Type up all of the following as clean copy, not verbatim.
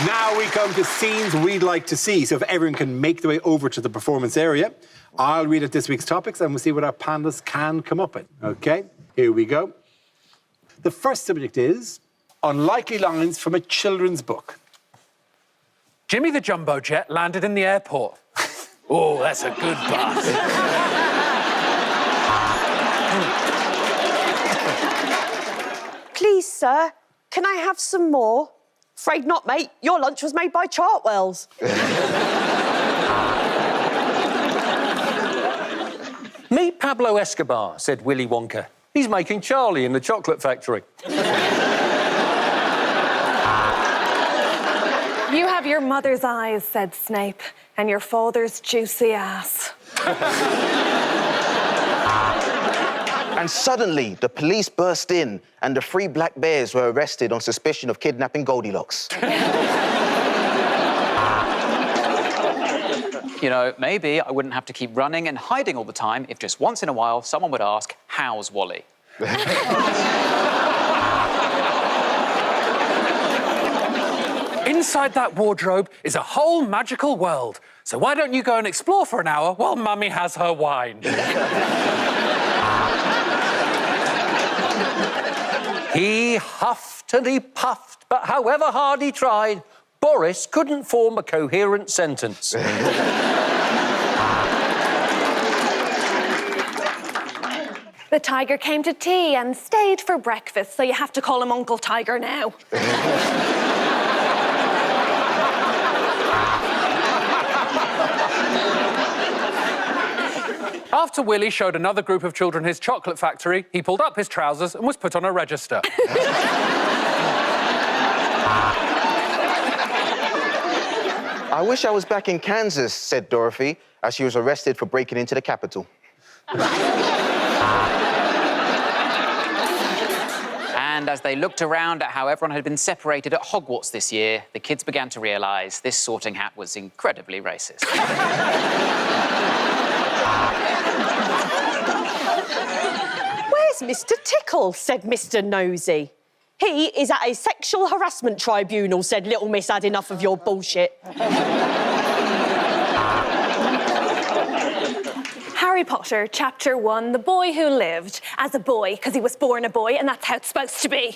Now we come to scenes we'd like to see. So if everyone can make their way over to the performance area, I'll read out this week's topics and we'll see what our panellists can come up with. OK, here we go. The first subject is unlikely lines from a children's book. Jimmy the Jumbo Jet landed in the airport. Oh, that's a good bus. Please, sir, can I have some more? Afraid not, mate. Your lunch was made by Chartwells. Meet Pablo Escobar, said Willy Wonka. He's making Charlie in the chocolate factory. You have your mother's eyes, said Snape, and your father's juicy ass. And suddenly, the police burst in and the 3 black bears were arrested on suspicion of kidnapping Goldilocks. You know, maybe I wouldn't have to keep running and hiding all the time if just once in a while someone would ask, how's Wally? Inside that wardrobe is a whole magical world. So why don't you go and explore for an hour while Mummy has her wine? He huffed and he puffed, but however hard he tried, Boris couldn't form a coherent sentence. The tiger came to tea and stayed for breakfast, so you have to call him Uncle Tiger now. After Willy showed another group of children his chocolate factory, he pulled up his trousers and was put on a register. I wish I was back in Kansas, said Dorothy, as she was arrested for breaking into the Capitol. And as they looked around at how everyone had been separated at Hogwarts this year, the kids began to realise this sorting hat was incredibly racist. Where's Mr. Tickle? Said Mr. Nosy. He is at a sexual harassment tribunal, said Little Miss had enough of your bullshit. Harry Potter, Chapter 1, The Boy Who Lived as a boy, because he was born a boy, and that's how it's supposed to be.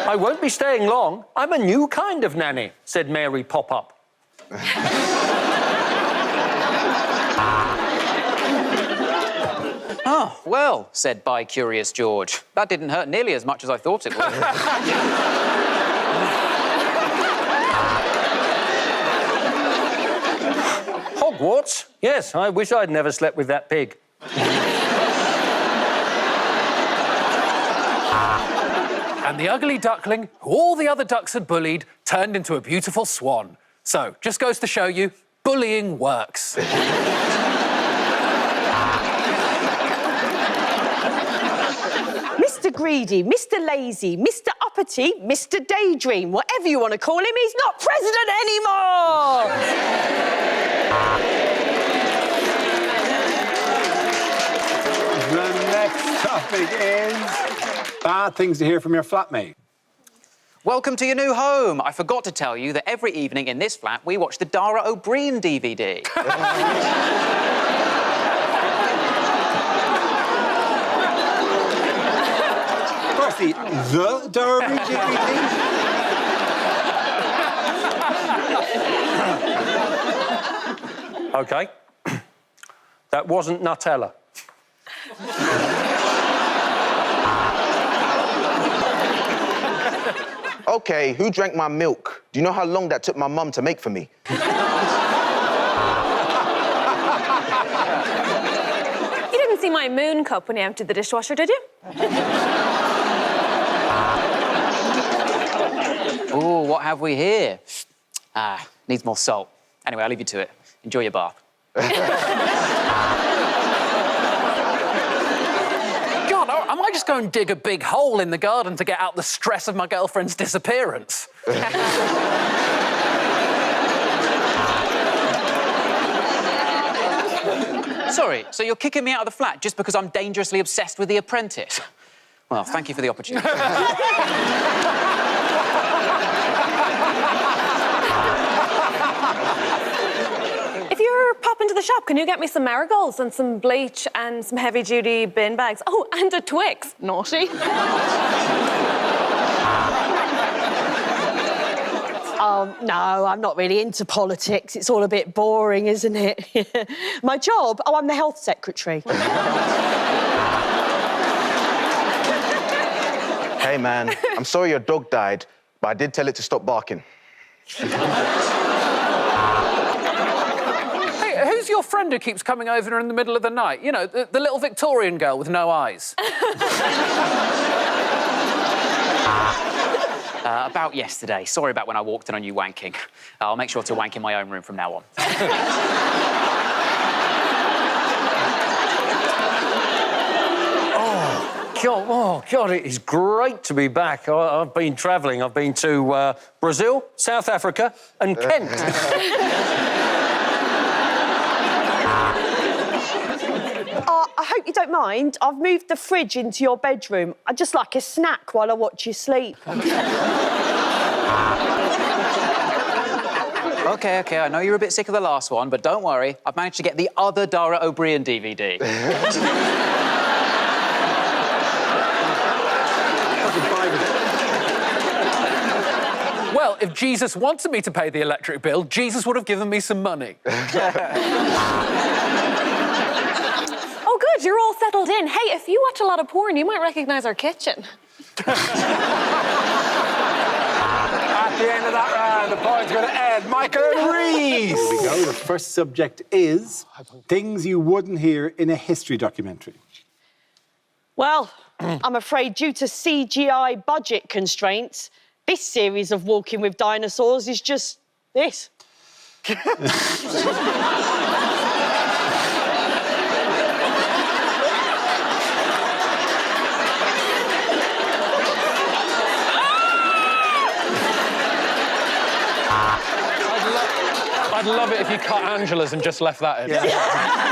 I won't be staying long. I'm a new kind of nanny, said Mary Pop-Up. Oh, well, said bi-curious George. That didn't hurt nearly as much as I thought it would. Hogwarts? Yes, I wish I'd never slept with that pig. And the ugly duckling, who all the other ducks had bullied, turned into a beautiful swan. So, just goes to show you, bullying works. Mr. Greedy, Mr. Lazy, Mr. Uppity, Mr. Daydream, whatever you want to call him, he's not president anymore! The next topic is bad things to hear from your flatmate. Welcome to your new home. I forgot to tell you that every evening in this flat, we watch the Dara O'Briain DVD. Firstly, the Dara O'Briain DVD? OK. That wasn't Nutella. OK, who drank my milk? Do you know how long that took my mum to make for me? You didn't see my moon cup when you emptied the dishwasher, did you? Ooh, what have we here? Ah, needs more salt. Anyway, I'll leave you to it. Enjoy your bath. God, I might just go and dig a big hole in the garden to get out the stress of my girlfriend's disappearance. Sorry, so you're kicking me out of the flat just because I'm dangerously obsessed with The Apprentice? Well, thank you for the opportunity. the shop. Can you get me some marigolds and some bleach and some heavy-duty bin bags? Oh, and a Twix. Naughty. No, I'm not really into politics. It's all a bit boring, isn't it? My job? Oh, I'm the health secretary. Hey, man, I'm sorry your dog died, but I did tell it to stop barking. Hey, who's your friend who keeps coming over in the middle of the night? You know, the little Victorian girl with no eyes. About yesterday. Sorry about when I walked in on you wanking. I'll make sure to wank in my own room from now on. Oh, God, it is great to be back. I've been travelling. I've been to Brazil, South Africa and Kent. I hope you don't mind. I've moved the fridge into your bedroom. I'd just like a snack while I watch you sleep. OK, I know you're a bit sick of the last one, but don't worry. I've managed to get the other Dara O'Briain DVD. Well, if Jesus wanted me to pay the electric bill, Jesus would have given me some money. Oh, good, you're all settled in. Hey, if you watch a lot of porn, you might recognise our kitchen. At the end of that round, the point's going to end. Michael and Reese. Here we go. The first subject is things you wouldn't hear in a history documentary. Well, I'm afraid due to CGI budget constraints, this series of Walking with Dinosaurs is just this. I'd love it if you cut Angela's and just left that in. Yeah.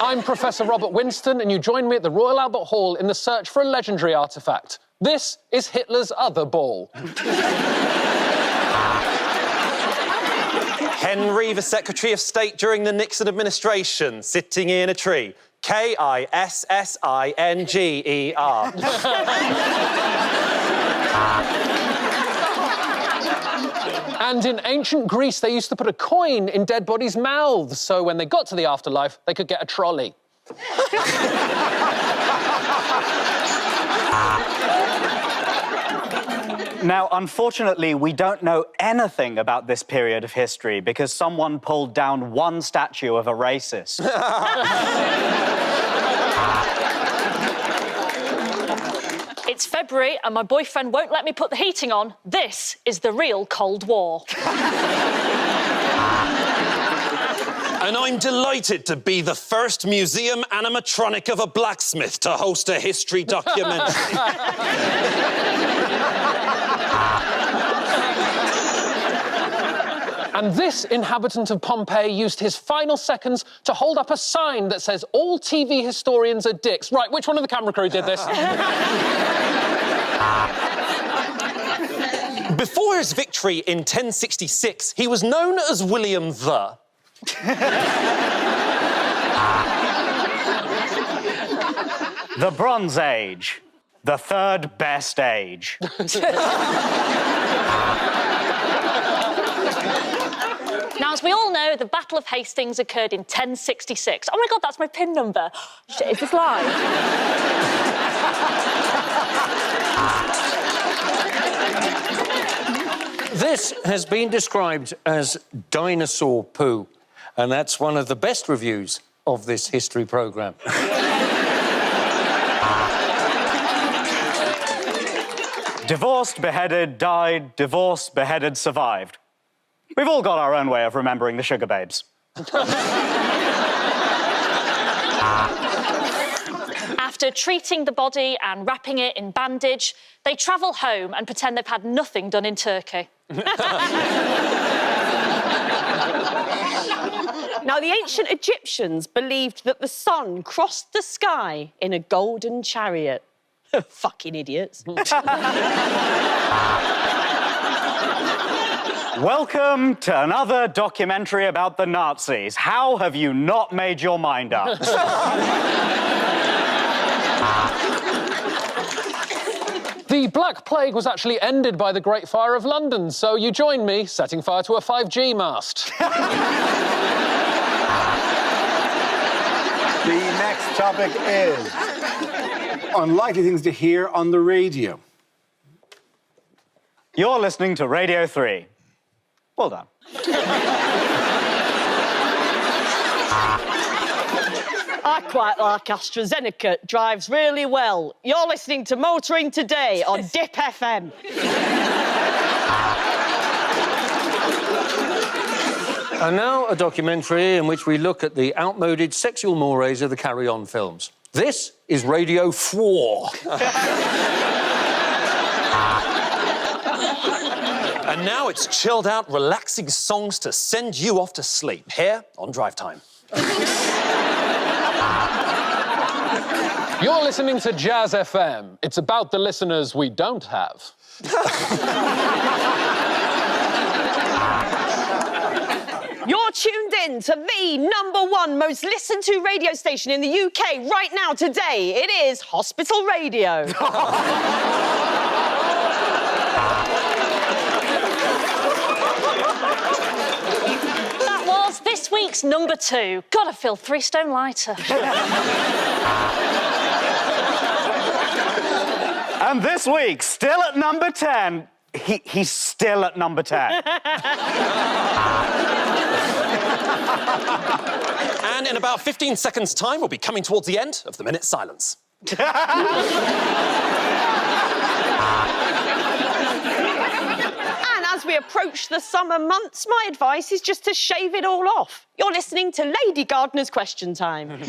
I'm Professor Robert Winston, and you join me at the Royal Albert Hall in the search for a legendary artefact. This is Hitler's other ball. Henry, the Secretary of State during the Nixon administration, sitting in a tree. Kissinger. And in ancient Greece, they used to put a coin in dead bodies' mouths, so when they got to the afterlife, they could get a trolley. Now, unfortunately, we don't know anything about this period of history because someone pulled down one statue of a racist. It's February and my boyfriend won't let me put the heating on. This is the real Cold War. And I'm delighted to be the first museum animatronic of a blacksmith to host a history documentary. And this inhabitant of Pompeii used his final seconds to hold up a sign that says, all TV historians are dicks. Right, which one of the camera crew did this? Before his victory in 1066, he was known as William the. The Bronze Age, the third best age. Now, as we all know, the Battle of Hastings occurred in 1066. Oh my God, that's my PIN number. Shit, is this live? This has been described as dinosaur poo, and that's one of the best reviews of this history programme. Divorced, beheaded, died, divorced, beheaded, survived. We've all got our own way of remembering the sugar babes. After treating the body and wrapping it in bandage, they travel home and pretend they've had nothing done in Turkey. Now, the ancient Egyptians believed that the sun crossed the sky in a golden chariot. Fucking idiots. Welcome to another documentary about the Nazis. How have you not made your mind up? The Black Plague was actually ended by the Great Fire of London, so you join me setting fire to a 5G mast. The next topic is unlikely things to hear on the radio. You're listening to Radio 3. Well done. I quite like AstraZeneca. It drives really well. You're listening to Motoring Today on Dip FM. And now a documentary in which we look at the outmoded sexual mores of the Carry On films. This is Radio 4. And now it's chilled out, relaxing songs to send you off to sleep here on Drive Time. You're listening to Jazz FM. It's about the listeners we don't have. You're tuned in to the #1 most listened to radio station in the UK right now today. It is Hospital Radio. That was this week's #2. God, I feel 3 stone lighter. And this week, still at number 10, he's still at number 10. And in about 15 seconds' time, we'll be coming towards the end of the minute's silence. And as we approach the summer months, my advice is just to shave it all off. You're listening to Lady Gardener's Question Time.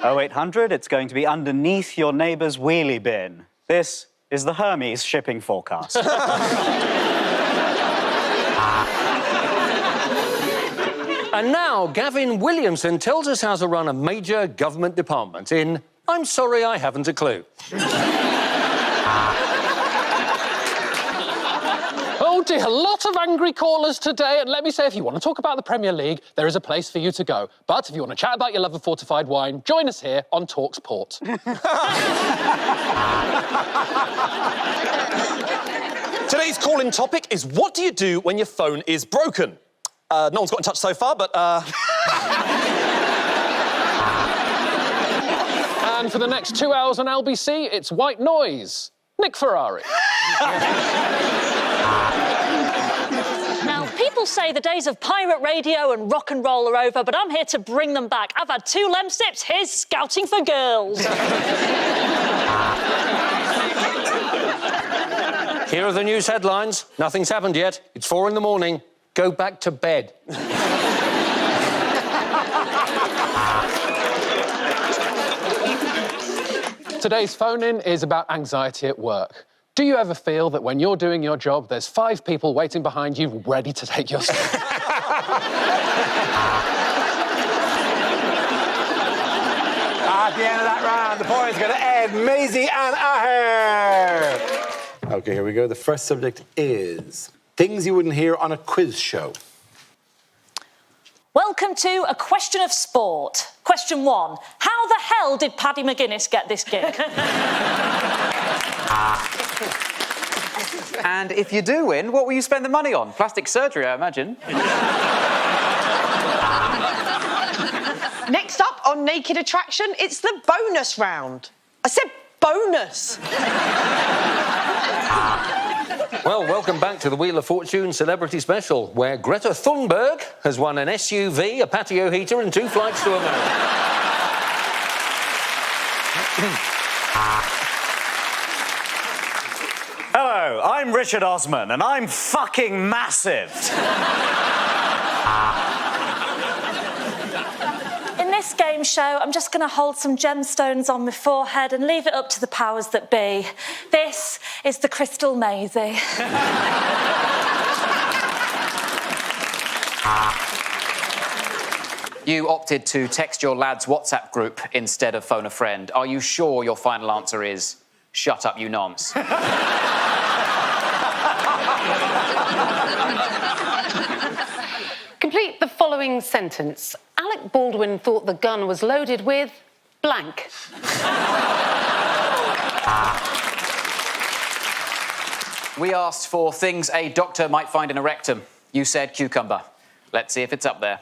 0800, it's going to be underneath your neighbour's wheelie bin. This is the Hermes shipping forecast. And now Gavin Williamson tells us how to run a major government department in I'm Sorry I Haven't a Clue. Oh dear, a lot of angry callers today, and let me say, if you want to talk about the Premier League, there is a place for you to go. But if you want to chat about your love of fortified wine, join us here on TalkSport. Today's call-in topic is what do you do when your phone is broken? No one's got in touch so far, but... And for the next 2 hours on LBC, it's White Noise. Nick Ferrari. Now, people say the days of pirate radio and rock and roll are over, but I'm here to bring them back. I've had 2 lem sips. Here's Scouting for Girls. Here are the news headlines. Nothing's happened yet. It's 4 in the morning. Go back to bed. Today's phone-in is about anxiety at work. Do you ever feel that when you're doing your job, there's 5 people waiting behind you ready to take your spot? At the end of that round, the points go to Ed, Maisie and Aher. OK, here we go. The first subject is things you wouldn't hear on a quiz show. Welcome to A Question of Sport. Question 1. How the hell did Paddy McGuinness get this gig? And if you do win, what will you spend the money on? Plastic surgery, I imagine. Next up on Naked Attraction, it's the bonus round. I said bonus. Well, welcome back to the Wheel of Fortune Celebrity Special, where Greta Thunberg has won an SUV, a patio heater and 2 flights to America. Hello, I'm Richard Osman, and I'm fucking massive. In this game show, I'm just going to hold some gemstones on my forehead and leave it up to the powers that be. This is the Crystal Maisie. You opted to text your lad's WhatsApp group instead of phone a friend. Are you sure your final answer is Shut up, you nonce. Complete the following sentence. Alec Baldwin thought the gun was loaded with blank. We asked for things a doctor might find in a rectum. You said cucumber. Let's see if it's up there.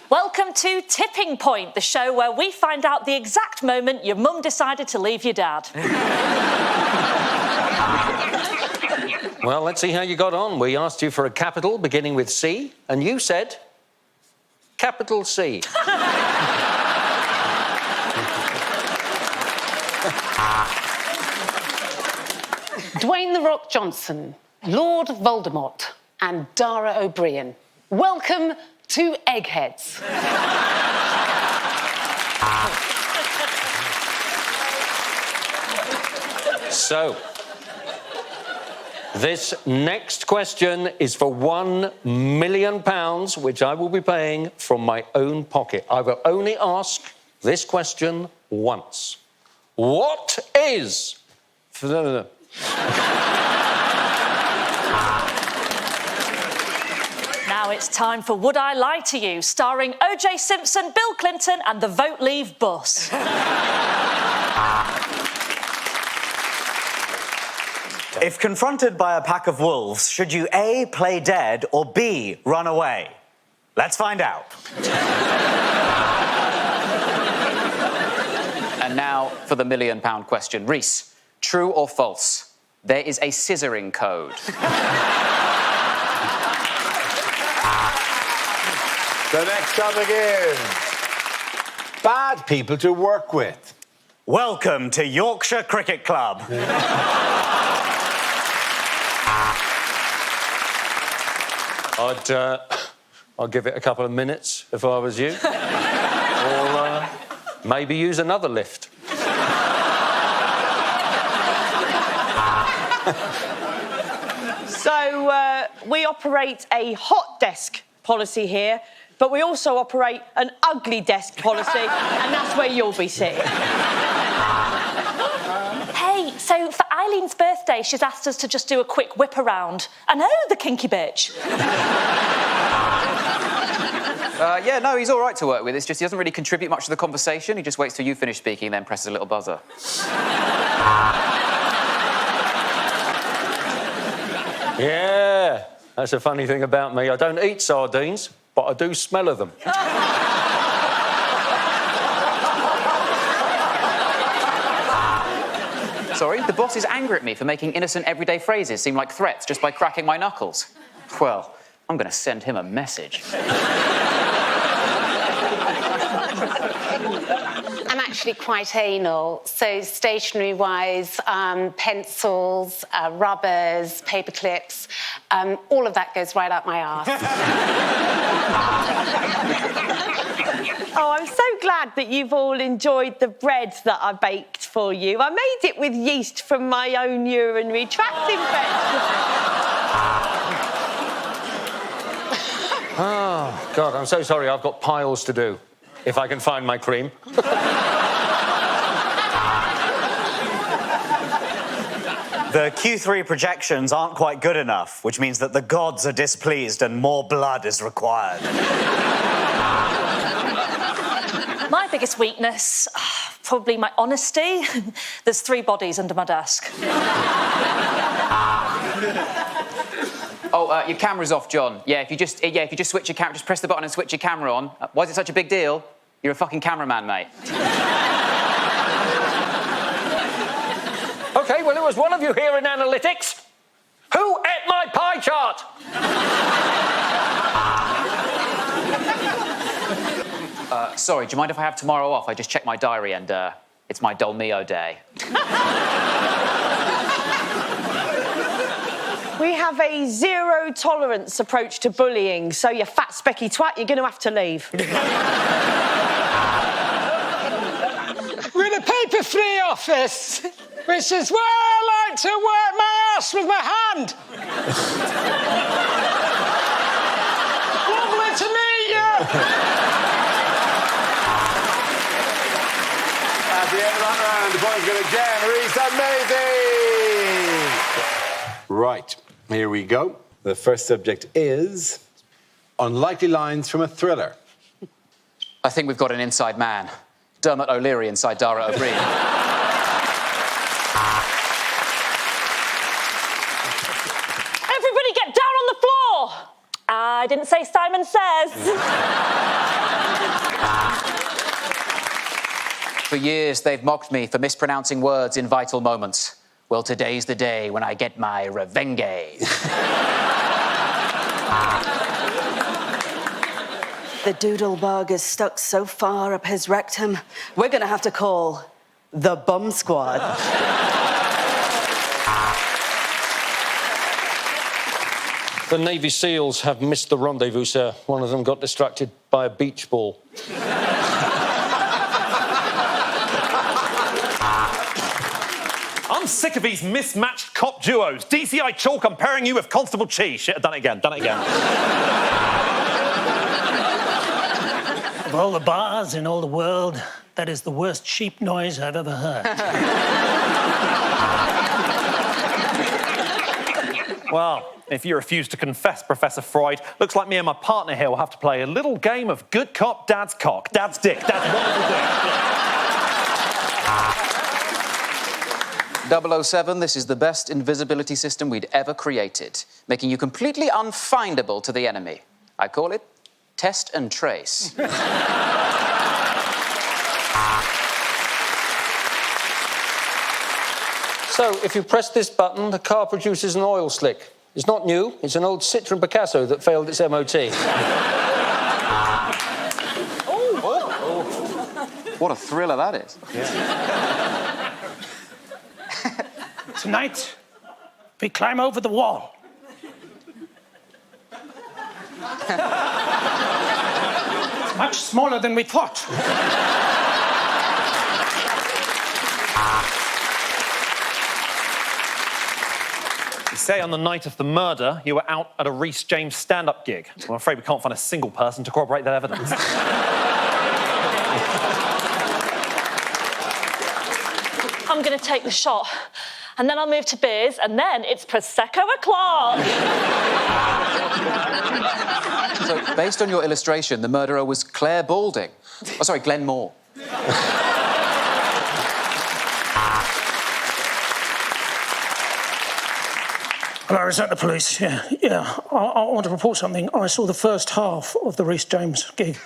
Welcome to Tipping Point, the show where we find out the exact moment your mum decided to leave your dad. Well, let's see how you got on. We asked you for a capital beginning with C, and you said capital C. Dwayne "The Rock" Johnson, Lord Voldemort, and Dara O'Briain. Welcome to Eggheads. So, this next question is for £1 million, which I will be paying from my own pocket. I will only ask this question once. What is... Now it's time for Would I Lie to You, starring O.J. Simpson, Bill Clinton, and the Vote Leave bus. If confronted by a pack of wolves, should you A, play dead, or B, run away? Let's find out. And now for the £1 million question. Reese, true or false? There is a scissoring code. The next topic is bad people to work with. Welcome to Yorkshire Cricket Club. I'd give it a couple of minutes if I was you. Or maybe use another lift. So we operate a hot desk policy here, but we also operate an ugly desk policy, and that's where you'll be sitting. Hey, so for Eileen's birthday, she's asked us to just do a quick whip around. I know, the kinky bitch. Yeah, no, he's all right to work with. It's just he doesn't really contribute much to the conversation. He just waits till you finish speaking, then presses a little buzzer. Yeah, that's a funny thing about me. I don't eat sardines, but I do smell of them. Sorry, the boss is angry at me for making innocent everyday phrases seem like threats just by cracking my knuckles. Well, I'm going to send him a message. I'm actually quite anal, so stationery-wise, pencils, rubbers, paper clips, all of that goes right up my arse. Oh, I'm so glad that you've all enjoyed the bread that I baked for you. I made it with yeast from my own urinary tract infection. Oh, God, I'm so sorry. I've got piles to do. If I can find my cream. The Q3 projections aren't quite good enough, which means that the gods are displeased and more blood is required. My biggest weakness, probably my honesty. There's 3 bodies under my desk. Oh, your camera's off, John. Yeah, if you just switch your camera, just press the button and switch your camera on. Why is it such a big deal? You're a fucking cameraman, mate. OK, well, it was one of you here in analytics. Who ate my pie chart? Sorry, do you mind if I have tomorrow off? I just checked my diary and it's my Dolmio day. We have a zero-tolerance approach to bullying, so you fat, specky twat, you're going to have to leave. We're in a paper-free office, which is where I like to work my ass with my hand. Lovely to meet you. pounds going to Jen. Reese, amazing! Right, here we go. The first subject is unlikely lines from a thriller. I think we've got an inside man. Dermot O'Leary inside Dara O'Briain. Everybody get down on the floor! I didn't say Simon Says. For years, they've mocked me for mispronouncing words in vital moments. Well, today's the day when I get my revenge. The doodlebug is stuck so far up his rectum, we're going to have to call the bum squad. The Navy SEALs have missed the rendezvous, sir. One of them got distracted by a beach ball. I'm sick of these mismatched cop duos. DCI Chalk, I'm pairing you with Constable Cheese. Shit, I've done it again. Of all the bars in all the world, that is the worst sheep noise I've ever heard. Well, if you refuse to confess, Professor Freud, looks like me and my partner here will have to play a little game of good cop, dad's cock, dad's dick, dad's wonderful dick. 007, this is the best invisibility system we'd ever created, making you completely unfindable to the enemy. I call it Test and Trace. So, if you press this button, the car produces an oil slick. It's not new. It's an old Citroen Picasso that failed its MOT. What a thriller that is. Tonight, we climb over the wall. It's much smaller than we thought. You say on the night of the murder, you were out at a Rhys James stand-up gig. Well, I'm afraid we can't find a single person to corroborate that evidence. I'm going to take the shot, and then I'll move to beers, and then it's Prosecco o'clock. So, based on your illustration, the murderer was Claire Balding. Oh, sorry, Glenn Moore. Well, I was at the police, yeah. I want to report something. I saw the first half of the Rhys James gig.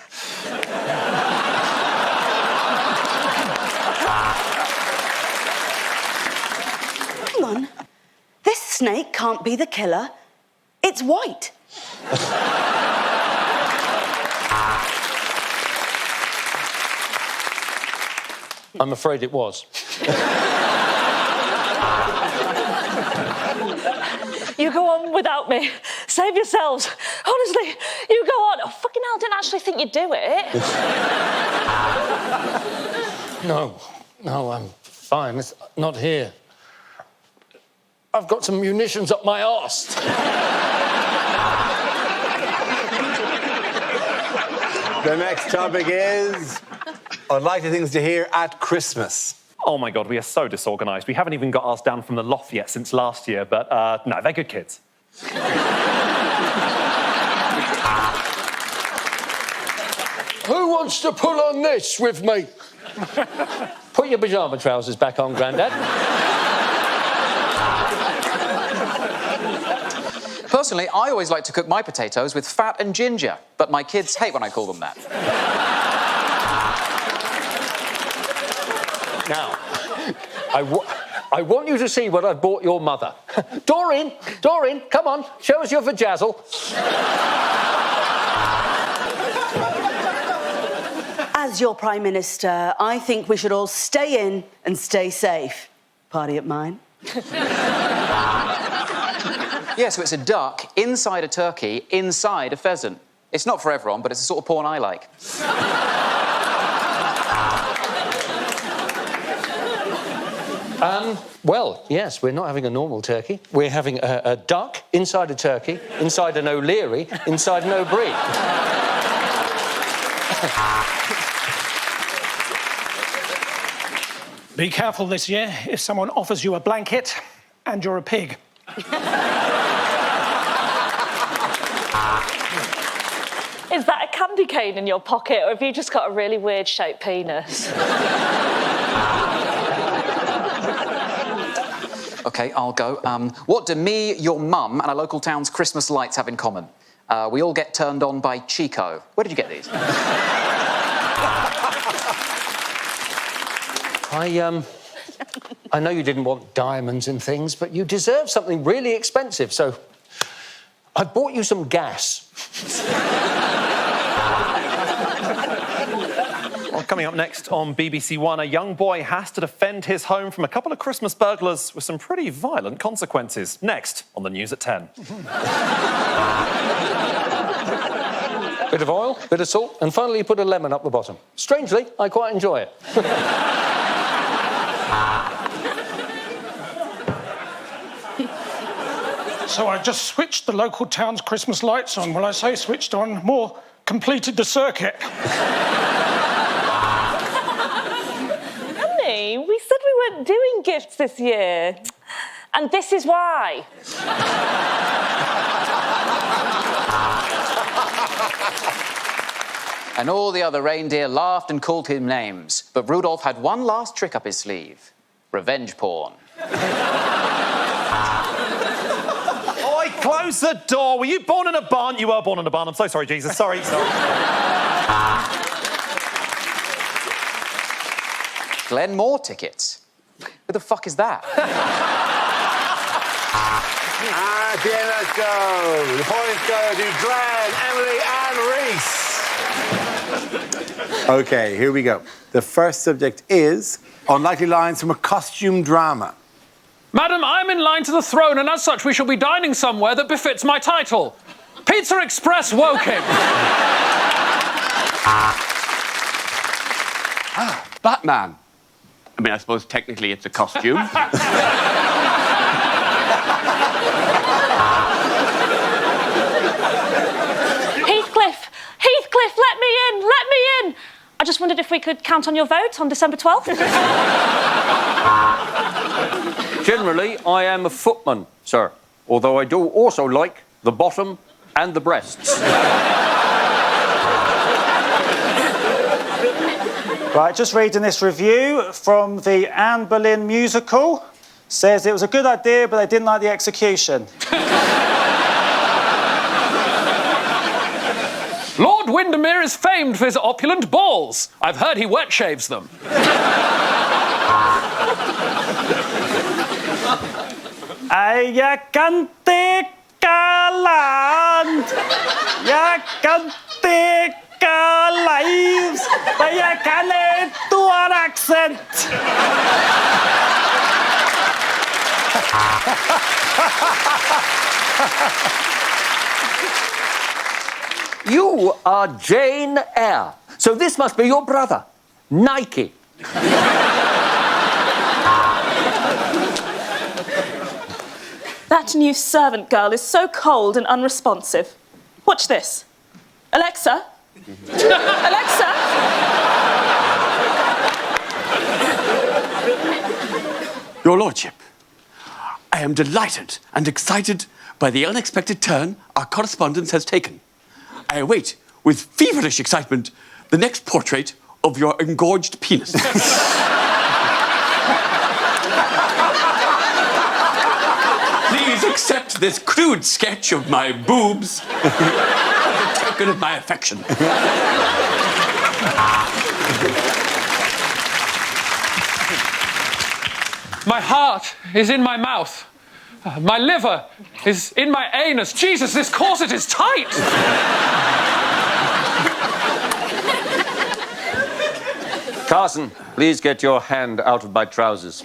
Hang on. This snake can't be the killer. It's white. I'm afraid it was. You go on without me. Save yourselves. Honestly, you go on. Oh, fucking hell, I didn't actually think you'd do it. No, I'm fine. It's not here. I've got some munitions up my arse. The next topic is unlikely things to hear at Christmas. Oh, my God, we are so disorganised. We haven't even got ours down from the loft yet since last year, but no, they're good kids. Who wants to pull on this with me? Put your pyjama trousers back on, Grandad. Personally, I always like to cook my potatoes with fat and ginger, but my kids hate when I call them that. Now, I want you to see what I've bought your mother. Doreen, come on, show us your vajazzle. As your Prime Minister, I think we should all stay in and stay safe. Party at mine. Yeah, so it's a duck inside a turkey inside a pheasant. It's not for everyone, but it's the sort of porn I like. Well, yes, we're not having a normal turkey. We're having a duck inside a turkey, inside an O'Leary, inside an O'Briain. Be careful this year if someone offers you a blanket and you're a pig. Is that a candy cane in your pocket, or have you just got a really weird shaped penis? OK, I'll go. What do me, your mum, and a local town's Christmas lights have in common? We all get turned on by Chico. Where did you get these? I know you didn't want diamonds and things, but you deserve something really expensive, so I bought you some gas. Well, coming up next on BBC One, a young boy has to defend his home from a couple of Christmas burglars with some pretty violent consequences. Next on the news at 10. Bit of oil, bit of salt, and finally you put a lemon up the bottom. Strangely, I quite enjoy it. So I just switched the local town's Christmas lights on. Well, I say switched on, more completed the circuit. Honey, we said we weren't doing gifts this year. And this is why. And all the other reindeer laughed and called him names. But Rudolph had one last trick up his sleeve. Revenge porn. Oi, close the door. Were you born in a barn? You were born in a barn. I'm so sorry, Jesus. Sorry. Glenmore tickets. Who the fuck is that? At the end, let's go. The points go to Glenn, Emily, and Reese. OK, here we go. The first subject is unlikely lines from a costume drama. Madam, I'm in line to the throne, and as such we shall be dining somewhere that befits my title. Pizza Express Woking. Batman. I mean, I suppose technically it's a costume. Heathcliff, let me in! I just wondered if we could count on your vote on December 12th. Generally, I am a footman, sir, although I do also like the bottom and the breasts. Right, just reading this review from the Anne Boleyn musical. Says it was a good idea, but they didn't like the execution. Lord Windermere is famed for his opulent balls. I've heard he wet shaves them. Jeg kan stikke land. Jeg kan stikke lives. Men jeg kan ikke stor accent. You are Jane Eyre, so this must be your brother, Nike. That new servant girl is so cold and unresponsive. Watch this. Alexa? Alexa? Your Lordship, I am delighted and excited by the unexpected turn our correspondence has taken. I await, with feverish excitement, the next portrait of your engorged penis. Please accept this crude sketch of my boobs as a token of my affection. My heart is in my mouth. My liver is in my anus. Jesus, this corset is tight! Carson, please get your hand out of my trousers.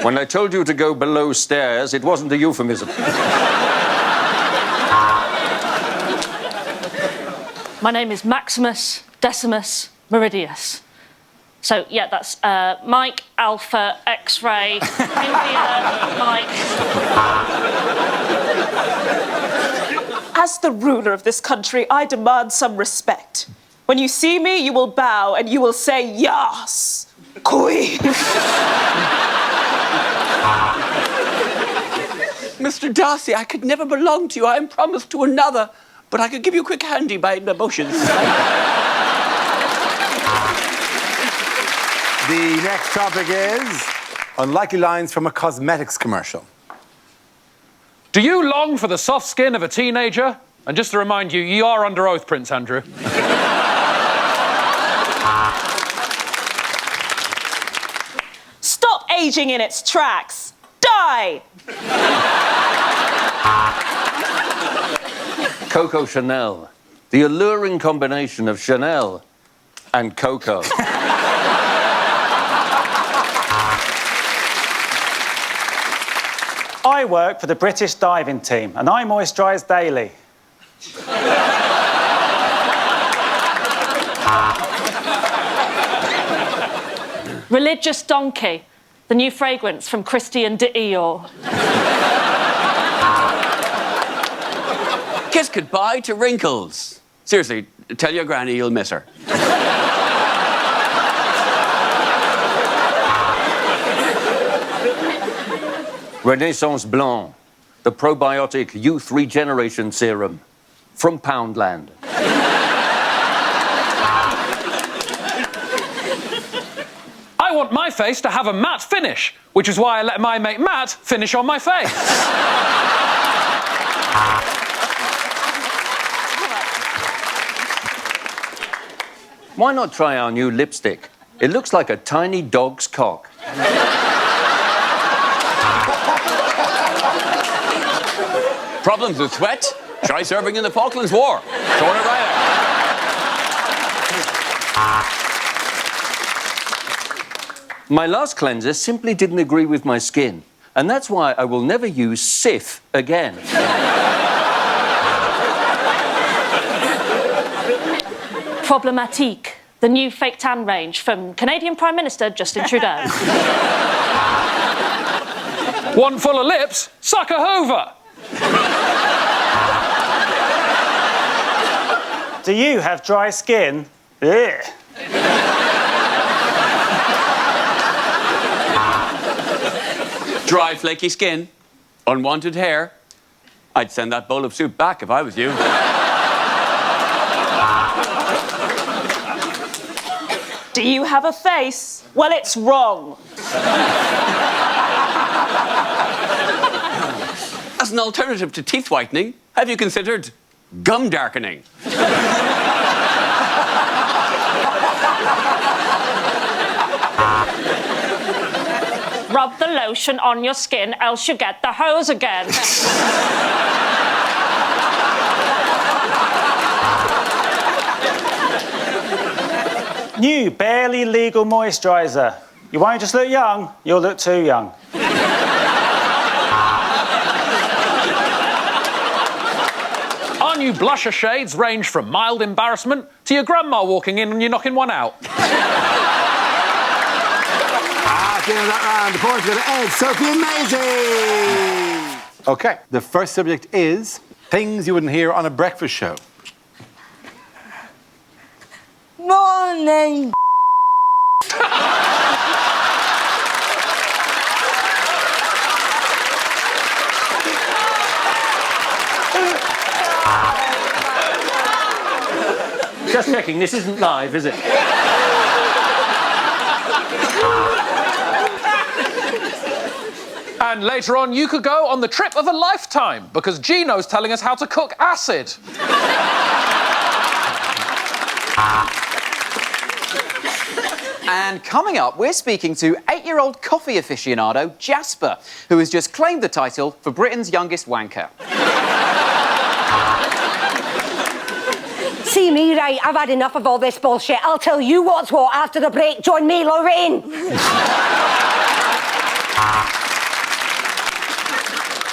When I told you to go below stairs, it wasn't a euphemism. My name is Maximus Decimus Meridius. So, yeah, that's Mike, Alpha, X-ray, India, Mike. As the ruler of this country, I demand some respect. When you see me, you will bow and you will say yes. Queen. Mr. Darcy, I could never belong to you. I am promised to another. But I could give you a quick handy by emotions. The next topic is unlikely lines from a cosmetics commercial. Do you long for the soft skin of a teenager? And just to remind you, you are under oath, Prince Andrew. Stop aging in its tracks. Die! Coco Chanel. The alluring combination of Chanel and Coco. I work for the British diving team and I moisturise daily. Religious donkey. The new fragrance from Christian Dior. Kiss goodbye to wrinkles. Seriously, tell your granny you'll miss her. Renaissance Blanc. The probiotic youth regeneration serum from Poundland. I want my face to have a matte finish, which is why I let my mate Matt finish on my face. Why not try our new lipstick? It looks like a tiny dog's cock. Problems with sweat? Try serving in the Falklands War. Sort it right out. My last cleanser simply didn't agree with my skin, and that's why I will never use Sif again. Problematique. The new fake tan range from Canadian Prime Minister Justin Trudeau. One full of lips, suck a hoover. Do you have dry skin? Ugh. Dry, flaky skin, unwanted hair. I'd send that bowl of soup back if I was you. Do you have a face? Well, it's wrong. As an alternative to teeth whitening, have you considered gum darkening? Rub the lotion on your skin, else you get the hose again. New, barely legal moisturiser. You won't just look young, you'll look too young. Our new blusher shades range from mild embarrassment to your grandma walking in and you knocking one out. At the end of that round, the points go to Ed, Sophie, amazing! OK, the first subject is things you wouldn't hear on a breakfast show. Morning. Just checking, this isn't live, is it? And later on, you could go on the trip of a lifetime because Gino's telling us how to cook acid. And coming up, we're speaking to 8-year-old coffee aficionado Jasper, who has just claimed the title for Britain's youngest wanker. See me, right? I've had enough of all this bullshit. I'll tell you what's what after the break. Join me, Lorraine.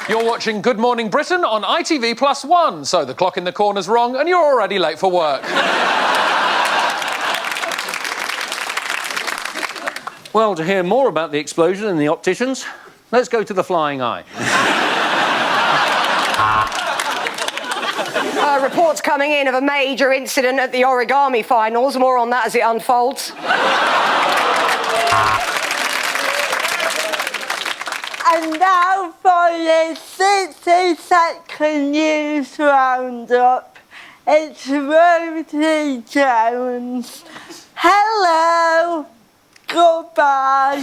You're watching Good Morning Britain on ITV+1, so the clock in the corner's wrong and you're already late for work. Well, to hear more about the explosion in the opticians, let's go to the Flying Eye. Reports coming in of a major incident at the origami finals. More on that as it unfolds. And now for the 60-second news roundup. It's Romesh Jones. Hello. Goodbye.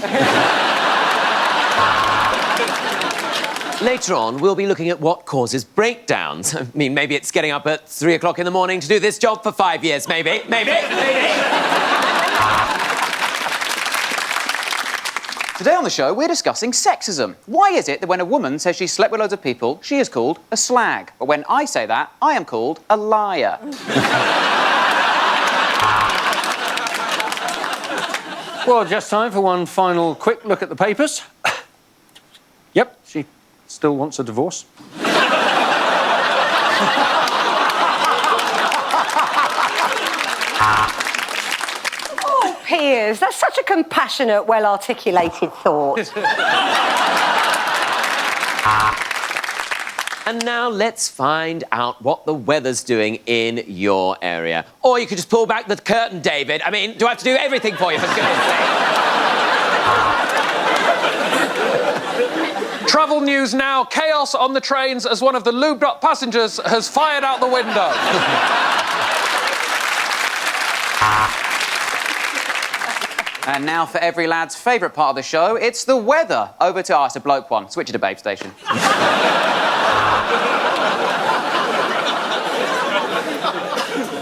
Later on, we'll be looking at what causes breakdowns. I mean, maybe it's getting up at 3 o'clock in the morning to do this job for 5 years. Maybe. Today on the show, we're discussing sexism. Why is it that when a woman says she slept with loads of people, she is called a slag? But when I say that, I am called a liar. Well, just time for one final quick look at the papers. Yep, she still wants a divorce. Oh, Piers, that's such a compassionate, well-articulated thought. And now let's find out what the weather's doing in your area. Or you could just pull back the curtain, David. I mean, do I have to do everything for you, for goodness sake? Travel news now. Chaos on the trains as one of the lubed-up passengers has fired out the window. And now for every lad's favourite part of the show, it's the weather. Over to us, a bloke one. Switch it to Babe Station.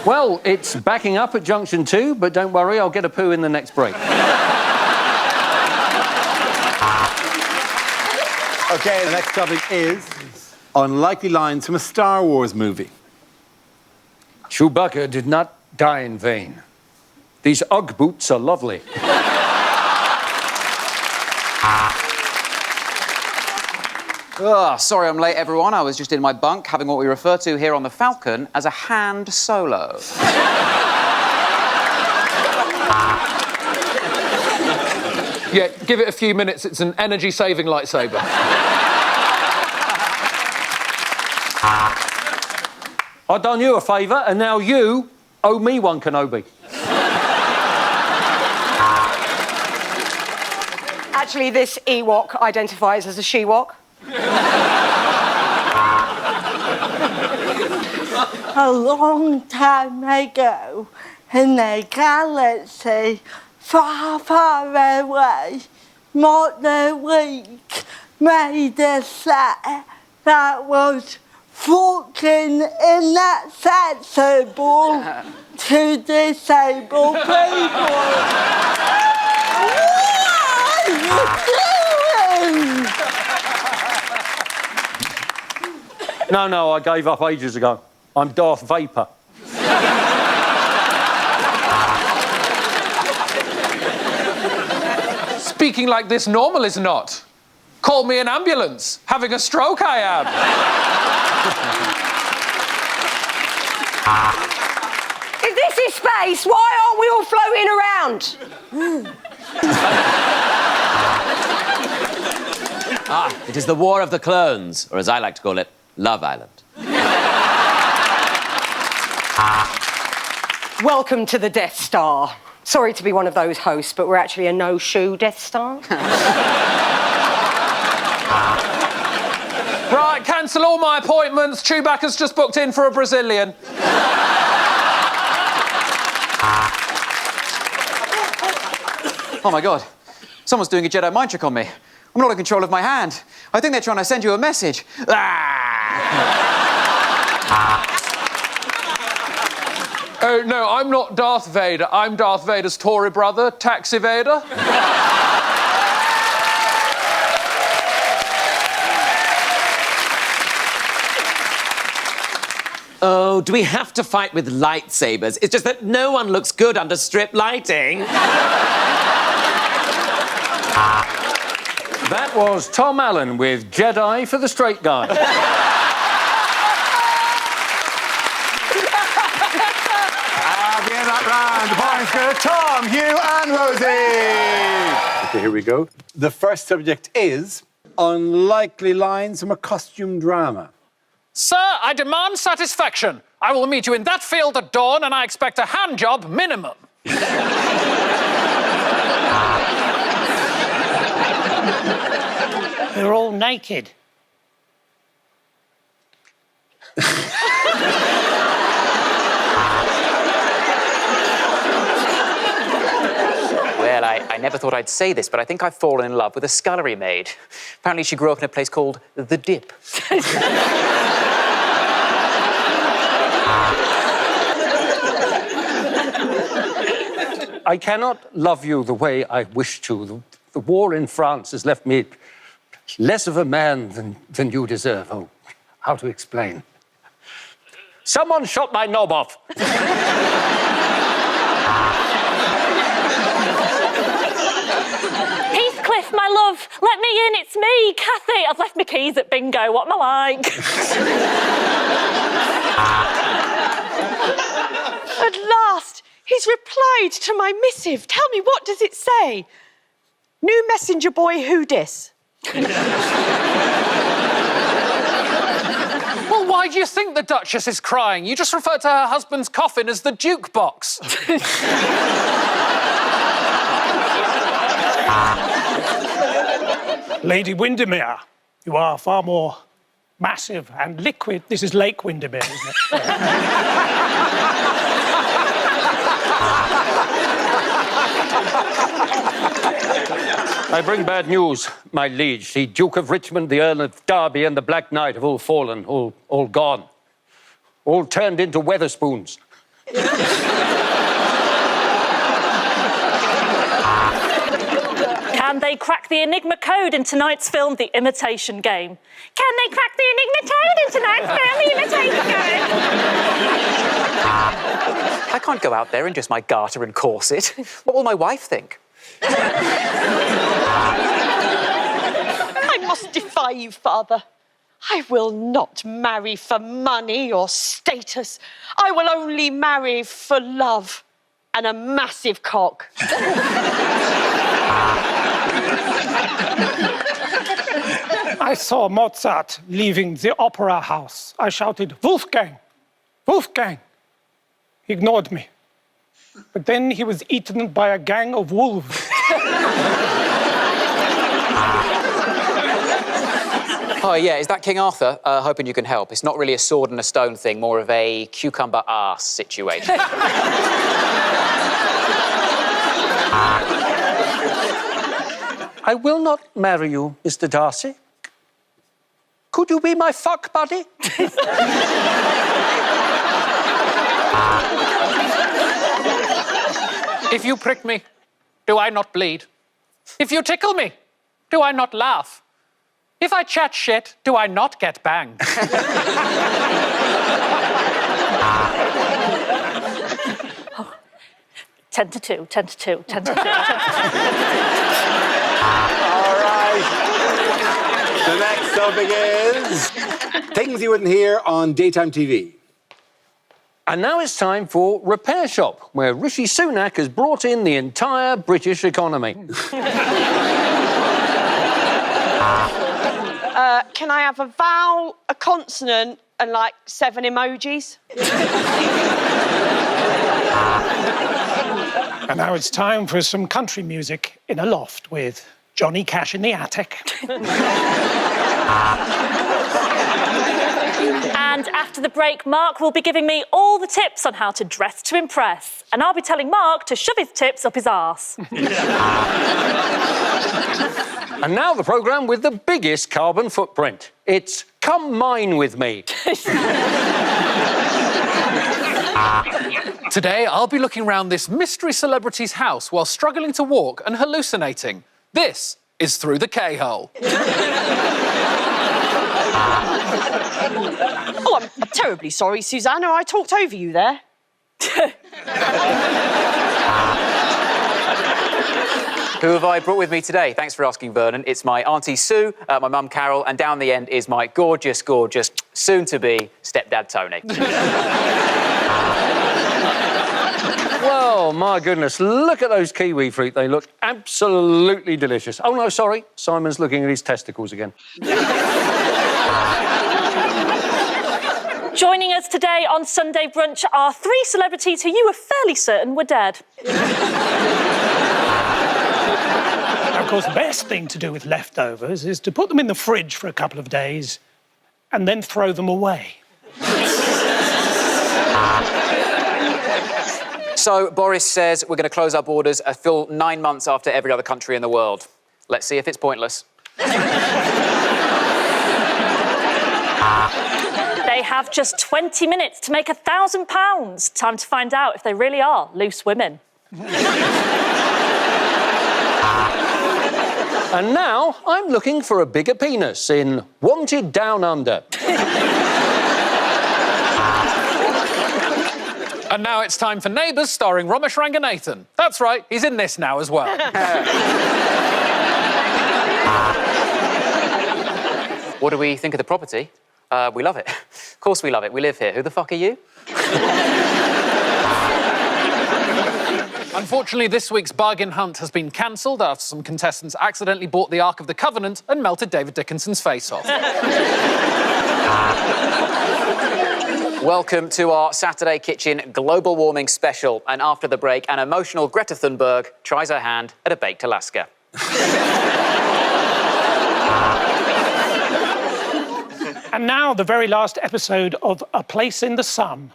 Well, it's backing up at junction 2, but don't worry, I'll get a poo in the next break. OK, the next topic is unlikely lines from a Star Wars movie. Chewbacca did not die in vain. These Ugg boots are lovely. Oh, sorry I'm late, everyone. I was just in my bunk having what we refer to here on the Falcon as a hand solo. Yeah, give it a few minutes. It's an energy-saving lightsaber. I've done you a favour, and now you owe me one, Kenobi. Actually, this Ewok identifies as a she-wok. A long time ago, in a galaxy far, far away, Monolith made a set that was fucking inaccessible to disabled people. What are you doing? No, I gave up ages ago. I'm Darth Vapor. Speaking like this normal is not. Call me an ambulance. Having a stroke I am. If this is space, why aren't we all floating around? It is the War of the Clones, or as I like to call it, Love Island. Welcome to the Death Star. Sorry to be one of those hosts, but we're actually a no-shoe Death Star. Right, cancel all my appointments. Chewbacca's just booked in for a Brazilian. Oh, my God. Someone's doing a Jedi mind trick on me. I'm not in control of my hand. I think they're trying to send you a message. Oh, no, I'm not Darth Vader. I'm Darth Vader's Tory brother, Taxi Vader. Oh, do we have to fight with lightsabers? It's just that no one looks good under strip lighting. That was Tom Allen with Jedi for the Straight Guy. The points go to Tom, Hugh and Rosie. OK, here we go. The first subject is unlikely lines from a costume drama. Sir, I demand satisfaction. I will meet you in that field at dawn, and I expect a hand job minimum. We're all naked. Well, I never thought I'd say this, but I think I've fallen in love with a scullery maid. Apparently she grew up in a place called The Dip. I cannot love you the way I wish to. The war in France has left me less of a man than you deserve. Oh, how to explain? Someone shot my knob off. Heathcliff, my love, let me in, it's me, Kathy. I've left my keys at bingo, what am I like? At last, he's replied to my missive. Tell me, what does it say? New messenger boy, who dis? Well, why do you think the Duchess is crying? You just referred to her husband's coffin as the jukebox. Lady Windermere, you are far more massive and liquid. This is Lake Windermere, isn't it? I bring bad news, my liege. The Duke of Richmond, the Earl of Derby, and the Black Knight have all fallen, all gone. All turned into Weatherspoons. Can they crack the Enigma code in tonight's film, The Imitation Game? Can they crack the Enigma code in tonight's film, The Imitation Game? I can't go out there in just my garter and corset. What will my wife think? I must defy you, Father. I will not marry for money or status. I will only marry for love and a massive cock. I saw Mozart leaving the opera house. I shouted, Wolfgang! Wolfgang! He ignored me. But then he was eaten by a gang of wolves. Oh, yeah, is that King Arthur? Hoping you can help. It's not really a sword and a stone thing, more of a cucumber arse situation. I will not marry you, Mr. Darcy. Could you be my fuck buddy? If you prick me, do I not bleed? If you tickle me, do I not laugh? If I chat shit, do I not get banged? 10 to 2, 10 to 2, 10 to 2, 10 to 2. All right. The next topic is things you wouldn't hear on daytime TV. And now it's time for Repair Shop, where Rishi Sunak has brought in the entire British economy. Can I have a vowel, a consonant, and like 7 emojis? And now it's time for some country music in a loft with Johnny Cash in the attic. And after the break, Mark will be giving me all the tips on how to dress to impress. And I'll be telling Mark to shove his tips up his arse. And now the programme with the biggest carbon footprint. It's Come Mine With Me. Today, I'll be looking around this mystery celebrity's house while struggling to walk and hallucinating. This is Through the K-Hole. Oh, I'm terribly sorry, Susanna. I talked over you there. Who have I brought with me today? Thanks for asking, Vernon. It's my Auntie Sue, my mum Carol, and down the end is my gorgeous, gorgeous, soon-to-be stepdad Tony. Well, my goodness, look at those kiwi fruit. They look absolutely delicious. Oh, no, sorry. Simon's looking at his testicles again. Joining us today on Sunday Brunch are 3 celebrities who you were fairly certain were dead. Now, course, the best thing to do with leftovers is to put them in the fridge for a couple of days and then throw them away. So Boris says we're going to close our borders a full 9 months after every other country in the world. Let's see if it's pointless. They have just 20 minutes to make £1,000. Time to find out if they really are loose women. And now I'm looking for a bigger penis in Wanted Down Under. And now it's time for Neighbours, starring Romesh Ranganathan. That's right, he's in this now as well. What do we think of the property? We love it. Of course we love it. We live here. Who the fuck are you? Unfortunately, this week's bargain hunt has been cancelled after some contestants accidentally bought the Ark of the Covenant and melted David Dickinson's face off. Welcome to our Saturday Kitchen Global Warming Special. And after the break, an emotional Greta Thunberg tries her hand at a baked Alaska. And now, the very last episode of A Place in the Sun.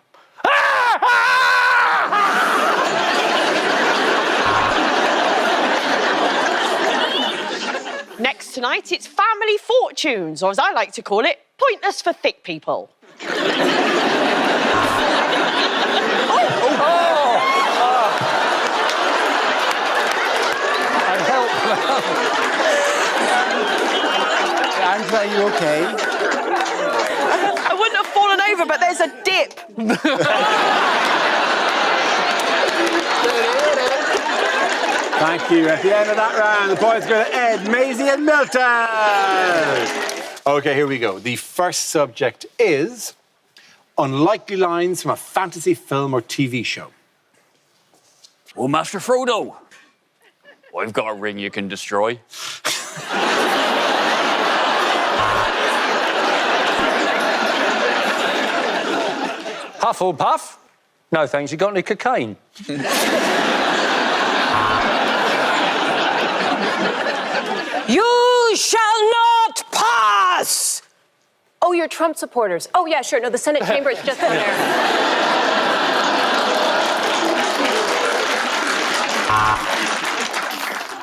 Next tonight, it's Family Fortunes, or as I like to call it, Pointless for Thick People. Angela, are you okay? I wouldn't have fallen over, but there's a dip. Thank you. At the end of that round, the points go to Ed, Maisie and Milton. OK, here we go. The first subject is unlikely lines from a fantasy film or TV show. Oh, Master Frodo, I've got a ring you can destroy. Hufflepuff? No, thanks. You got any cocaine? You shall not pass! Oh, you're Trump supporters. Oh, yeah, sure. No, the Senate chamber is just down there.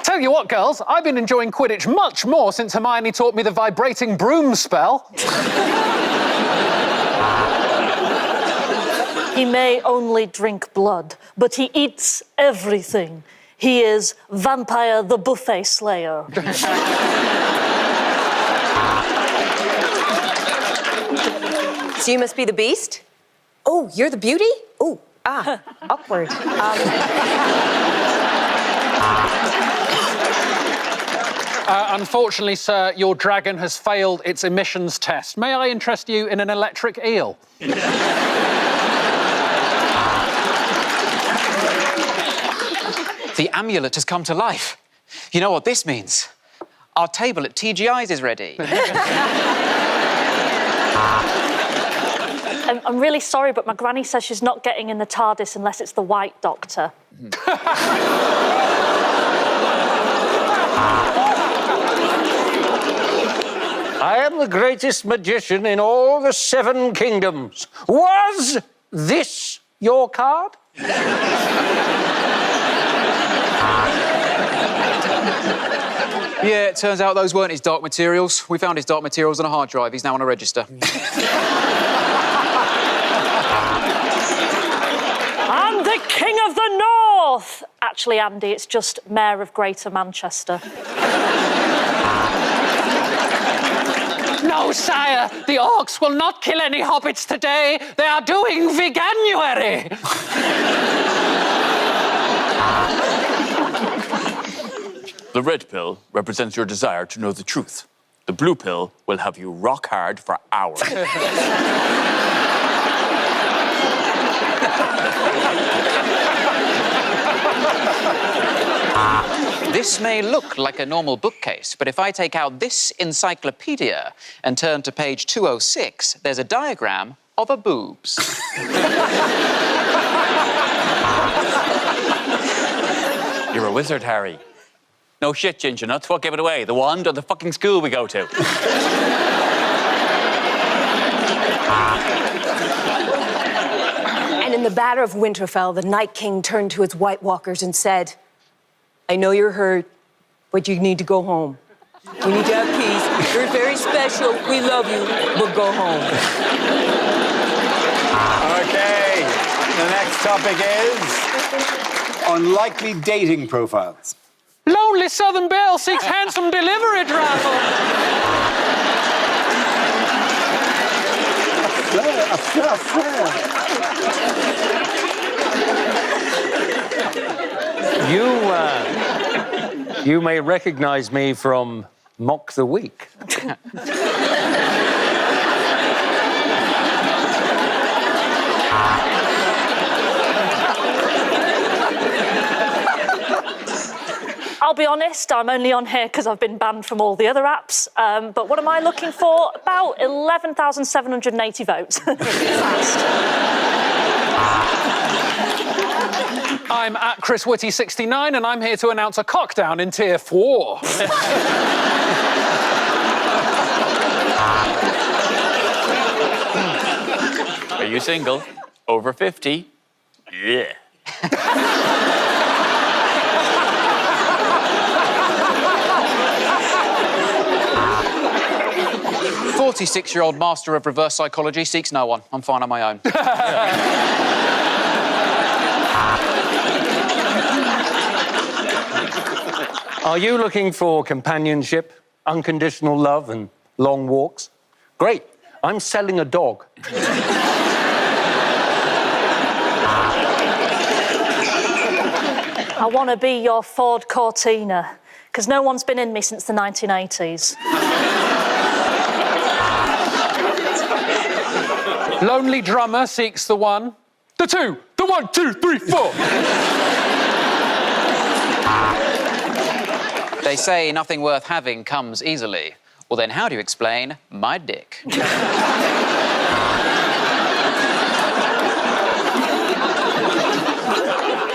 Tell you what, girls, I've been enjoying Quidditch much more since Hermione taught me the vibrating broom spell. He may only drink blood, but he eats everything. He is Vampire the Buffet Slayer. So you must be the Beast? Oh, you're the Beauty? Oh, awkward. Unfortunately, sir, your dragon has failed its emissions test. May I interest you in an electric eel? The amulet has come to life. You know what this means? Our table at TGI's is ready. I'm really sorry, but my granny says she's not getting in the TARDIS unless it's the White Doctor. I am the greatest magician in all the 7 kingdoms. Was this your card? Yeah, it turns out those weren't his dark materials. We found his dark materials on a hard drive. He's now on a register. I'm the King of the North! Actually, Andy, it's just Mayor of Greater Manchester. No, sire, the orcs will not kill any hobbits today. They are doing veganuary. The red pill represents your desire to know the truth. The blue pill will have you rock hard for hours. This may look like a normal bookcase, but if I take out this encyclopedia and turn to page 206, there's a diagram of a boobs. You're a wizard, Harry. No shit, Ginger Nuts. What gave it away? The wand or the fucking school we go to? And in the Battle of Winterfell, the Night King turned to his White Walkers and said, I know you're hurt, but you need to go home. We need to have peace. You're very special. We love you, but go home. Okay, the next topic is unlikely dating profiles. Lonely Southern Belle seeks handsome delivery driver. You may recognize me from Mock the Week. I'll be honest, I'm only on here because I've been banned from all the other apps. But what am I looking for? About 11,780 votes. I'm at Chris Whitty69 and I'm here to announce a cockdown in Tier 4. Are you single? Over 50? Yeah. 46-year-old master of reverse psychology seeks no one. I'm fine on my own. Are you looking for companionship, unconditional love and long walks? Great, I'm selling a dog. I want to be your Ford Cortina, because no one's been in me since the 1980s. Lonely drummer seeks the one, the two, the 1, 2, 3, 4. They say nothing worth having comes easily. Well, then how do you explain my dick?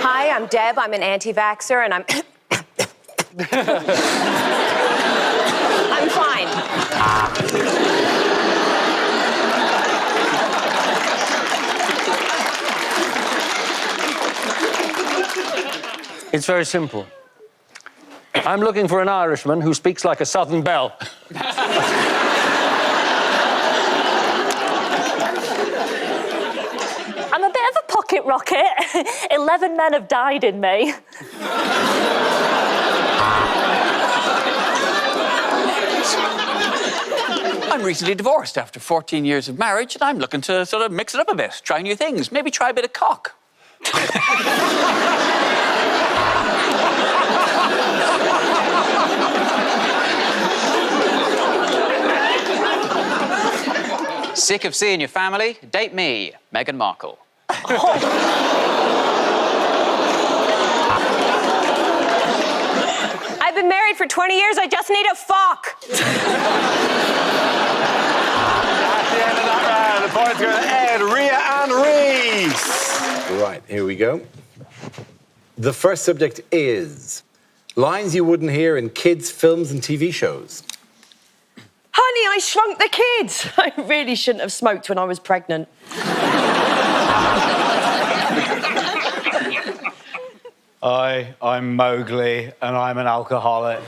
Hi, I'm Deb. I'm an anti-vaxxer, and I'm fine. It's very simple. I'm looking for an Irishman who speaks like a Southern belle. I'm a bit of a pocket rocket. 11 men have died in me. I'm recently divorced after 14 years of marriage, and I'm looking to sort of mix it up a bit, try new things, maybe try a bit of cock. Sick of seeing your family? Date me, Meghan Markle. I've been married for 20 years. I just need a fuck. At the end of that round, the points go to Ed, Rhea and Reese. Right, here we go. The first subject is lines you wouldn't hear in kids' films and TV shows. Honey, I shrunk the kids. I really shouldn't have smoked when I was pregnant. I'm Mowgli, and I'm an alcoholic.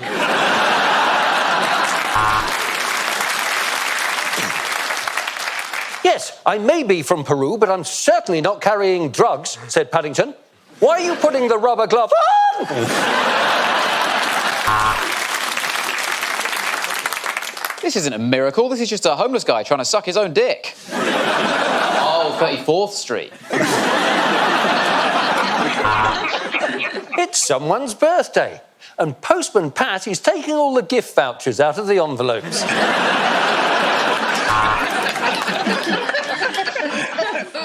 Yes, I may be from Peru, but I'm certainly not carrying drugs, said Paddington. Why are you putting the rubber glove on? This isn't a miracle. This is just a homeless guy trying to suck his own dick. Oh, 34th Street. It's someone's birthday. And Postman Pat is taking all the gift vouchers out of the envelopes.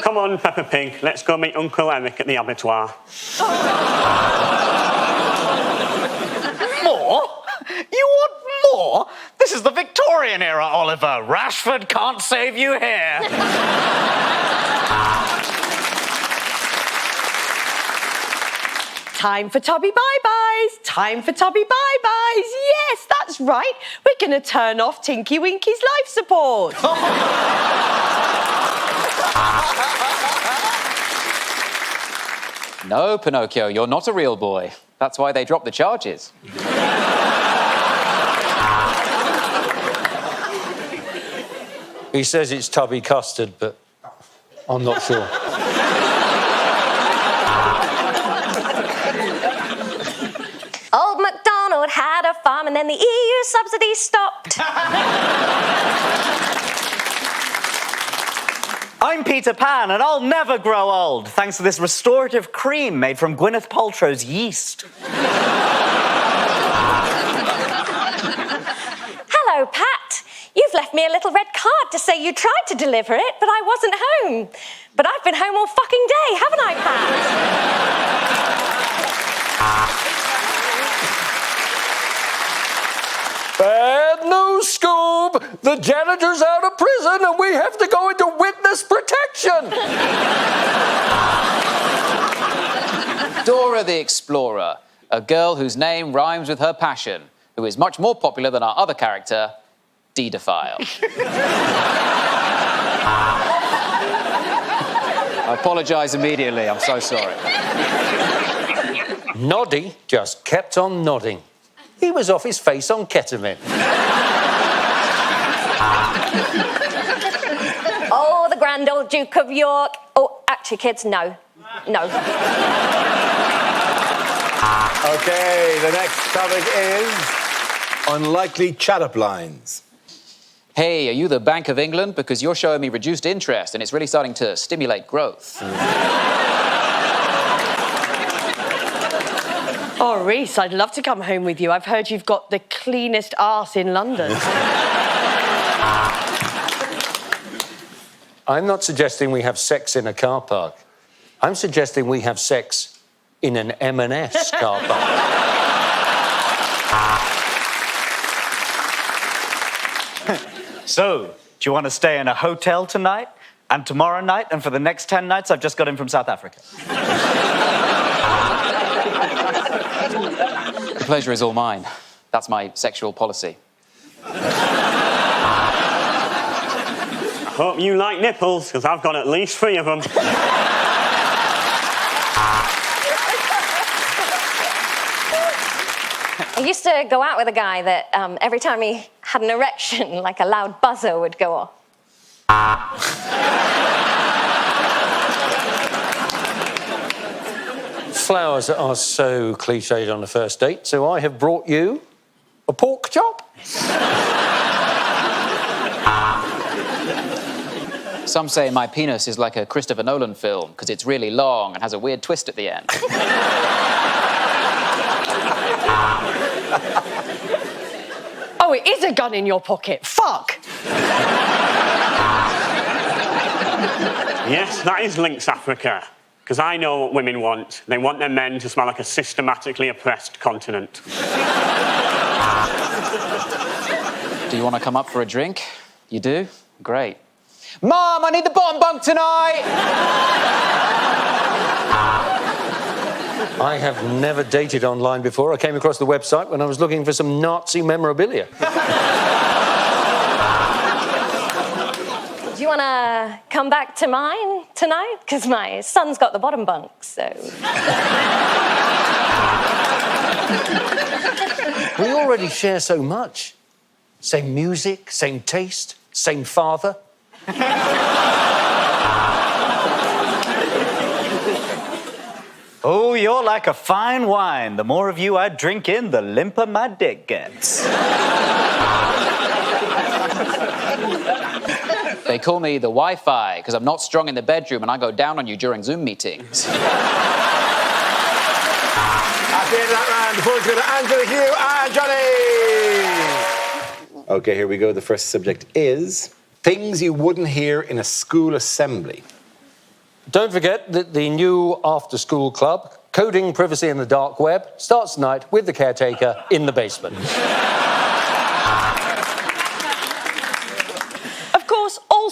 Come on, Peppa Pig, let's go meet Uncle Eric at the abattoir. More? You want more? This is the Victorian era, Oliver. Rashford can't save you here. Time for Tubby bye-byes. Time for Tubby bye-byes. Yes, that's right. We're going to turn off Tinky Winky's life support. No, Pinocchio, you're not a real boy. That's why they dropped the charges. He says it's tubby custard, but I'm not sure. Old MacDonald had a farm and then the EU subsidies stopped. I'm Peter Pan, and I'll never grow old, thanks to this restorative cream made from Gwyneth Paltrow's yeast. Hello, Pat. You've left me a little red card to say you tried to deliver it, but I wasn't home. But I've been home all fucking day, haven't I, Pat? Bad news, Scoob! The janitor's out of prison and we have to go into witness protection! Dora the Explorer, a girl whose name rhymes with her passion, who is much more popular than our other character, Deedophile. I apologise immediately, I'm so sorry. Noddy just kept on nodding. He was off his face on ketamine. Oh, the grand old Duke of York. Oh, actually, kids, no. No. Okay, the next topic is unlikely chat-up lines. Hey, are you the Bank of England? Because you're showing me reduced interest and it's really starting to stimulate growth. Oh, Reese, I'd love to come home with you. I've heard you've got the cleanest arse in London. I'm not suggesting we have sex in a car park. I'm suggesting we have sex in an M&S car park. So, do you want to stay in a hotel tonight, and tomorrow night, and for the next 10 nights? I've just got in from South Africa. The pleasure is all mine. That's my sexual policy. I hope you like nipples, because I've got at least 3 of them. I used to go out with a guy that every time he had an erection, like a loud buzzer would go off. Flowers are so cliched on a first date, so I have brought you a pork chop. Some say my penis is like a Christopher Nolan film because it's really long and has a weird twist at the end. Oh, it is a gun in your pocket. Fuck! Yes, that is Lynx Africa. Because I know what women want. They want their men to smell like a systematically oppressed continent. Do you want to come up for a drink? You do? Great. Mom, I need the bottom bunk tonight! I have never dated online before. I came across the website when I was looking for some Nazi memorabilia. Do you want to come back to mine tonight? Because my son's got the bottom bunk, so... We already share so much. Same music, same taste, same father. Oh, you're like a fine wine. The more of you I drink in, the limper my dick gets. They call me the Wi-Fi because I'm not strong in the bedroom and I go down on you during Zoom meetings. At the end of that round, before we go to Angela, Hugh and Johnny. Okay, here we go. The first subject is things you wouldn't hear in a school assembly. Don't forget that the new after-school club, Coding Privacy in the Dark Web, starts tonight with the caretaker in the basement. Of course, all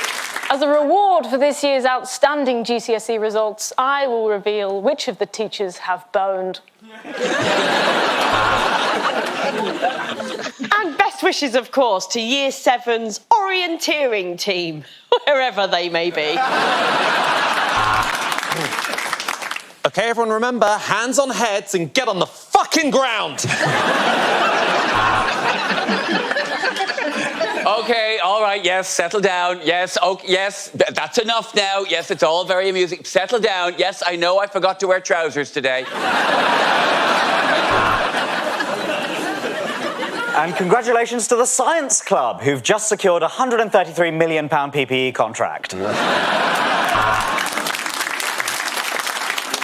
As a reward for this year's outstanding GCSE results, I will reveal which of the teachers have boned. And best wishes, of course, to Year 7's orienteering team, wherever they may be. OK, everyone remember, hands on heads and get on the fucking ground! OK, all right, yes, settle down. Yes, okay, yes, that's enough now. Yes, it's all very amusing. Settle down. Yes, I know I forgot to wear trousers today. And congratulations to the Science Club, who've just secured a £133 million PPE contract.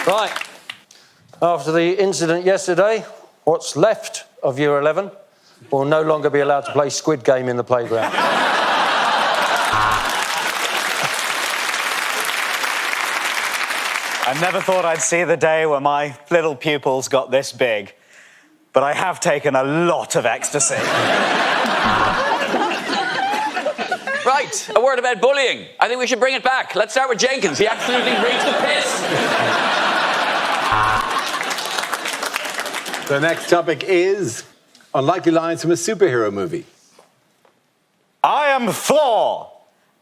Right. After the incident yesterday, what's left of Year 11 will no longer be allowed to play Squid Game in the playground. I never thought I'd see the day where my little pupils got this big, but I have taken a lot of ecstasy. Right, a word about bullying. I think we should bring it back. Let's start with Jenkins. He absolutely reads the piss. The next topic is unlikely lines from a superhero movie. I am Thor,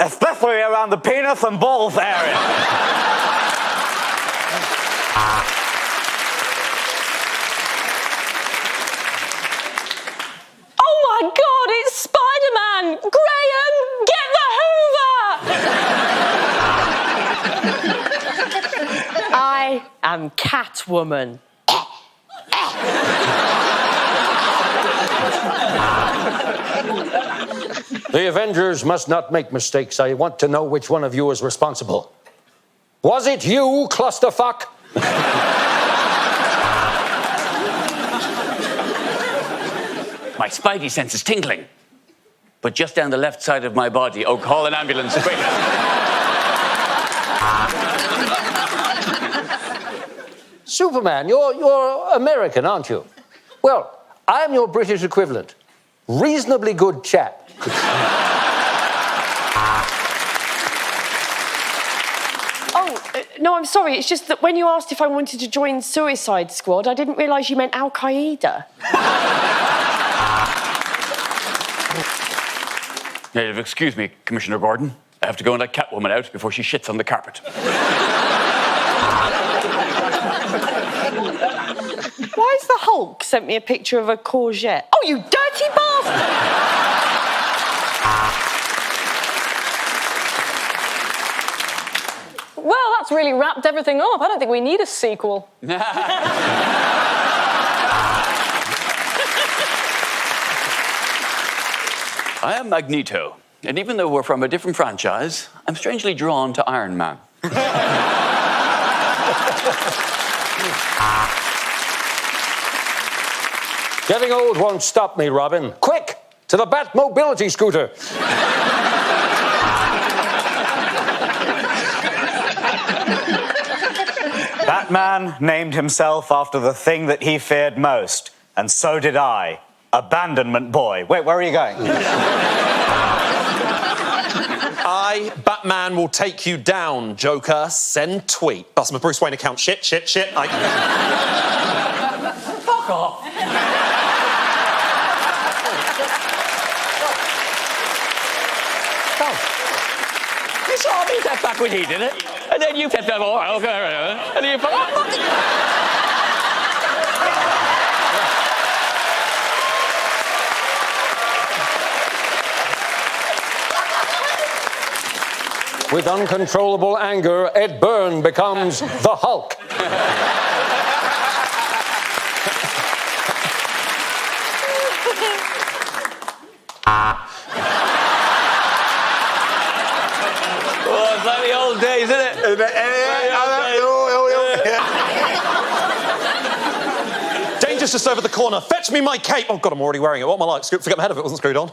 especially around the penis and balls area. Oh my God, it's Spider-Man! Graham, get the Hoover! I am Catwoman. The Avengers must not make mistakes. I want to know which one of you is responsible. Was it you, clusterfuck? My spidey sense is tingling. But just down the left side of my body. Oh, call an ambulance, quick. Superman, you're American, aren't you? Well, I'm your British equivalent. Reasonably good chap. No, I'm sorry. It's just that when you asked if I wanted to join Suicide Squad, I didn't realise you meant Al Qaeda. Excuse me, Commissioner Gordon. I have to go and let Catwoman out before she shits on the carpet. Why's the Hulk sent me a picture of a courgette? Oh, you dirty bastard! Well, that's really wrapped everything up. I don't think we need a sequel. I am Magneto, and even though we're from a different franchise, I'm strangely drawn to Iron Man. Getting old won't stop me, Robin. Quick, to the Bat Mobility Scooter. Batman named himself after the thing that he feared most, and so did I. Abandonment boy. Wait, where are you going? I, Batman, will take you down, Joker. Send tweet. That's my Bruce Wayne account. Shit. Fuck off. You saw me step back when he did it, and then you stepped up, and then you With uncontrollable anger, Ed Byrne becomes the Hulk. Oh, it's like the old days, isn't it? Danger's just over the corner. Fetch me my cape. Oh, God, I'm already wearing it. What am I like? Forget my head if it wasn't screwed on.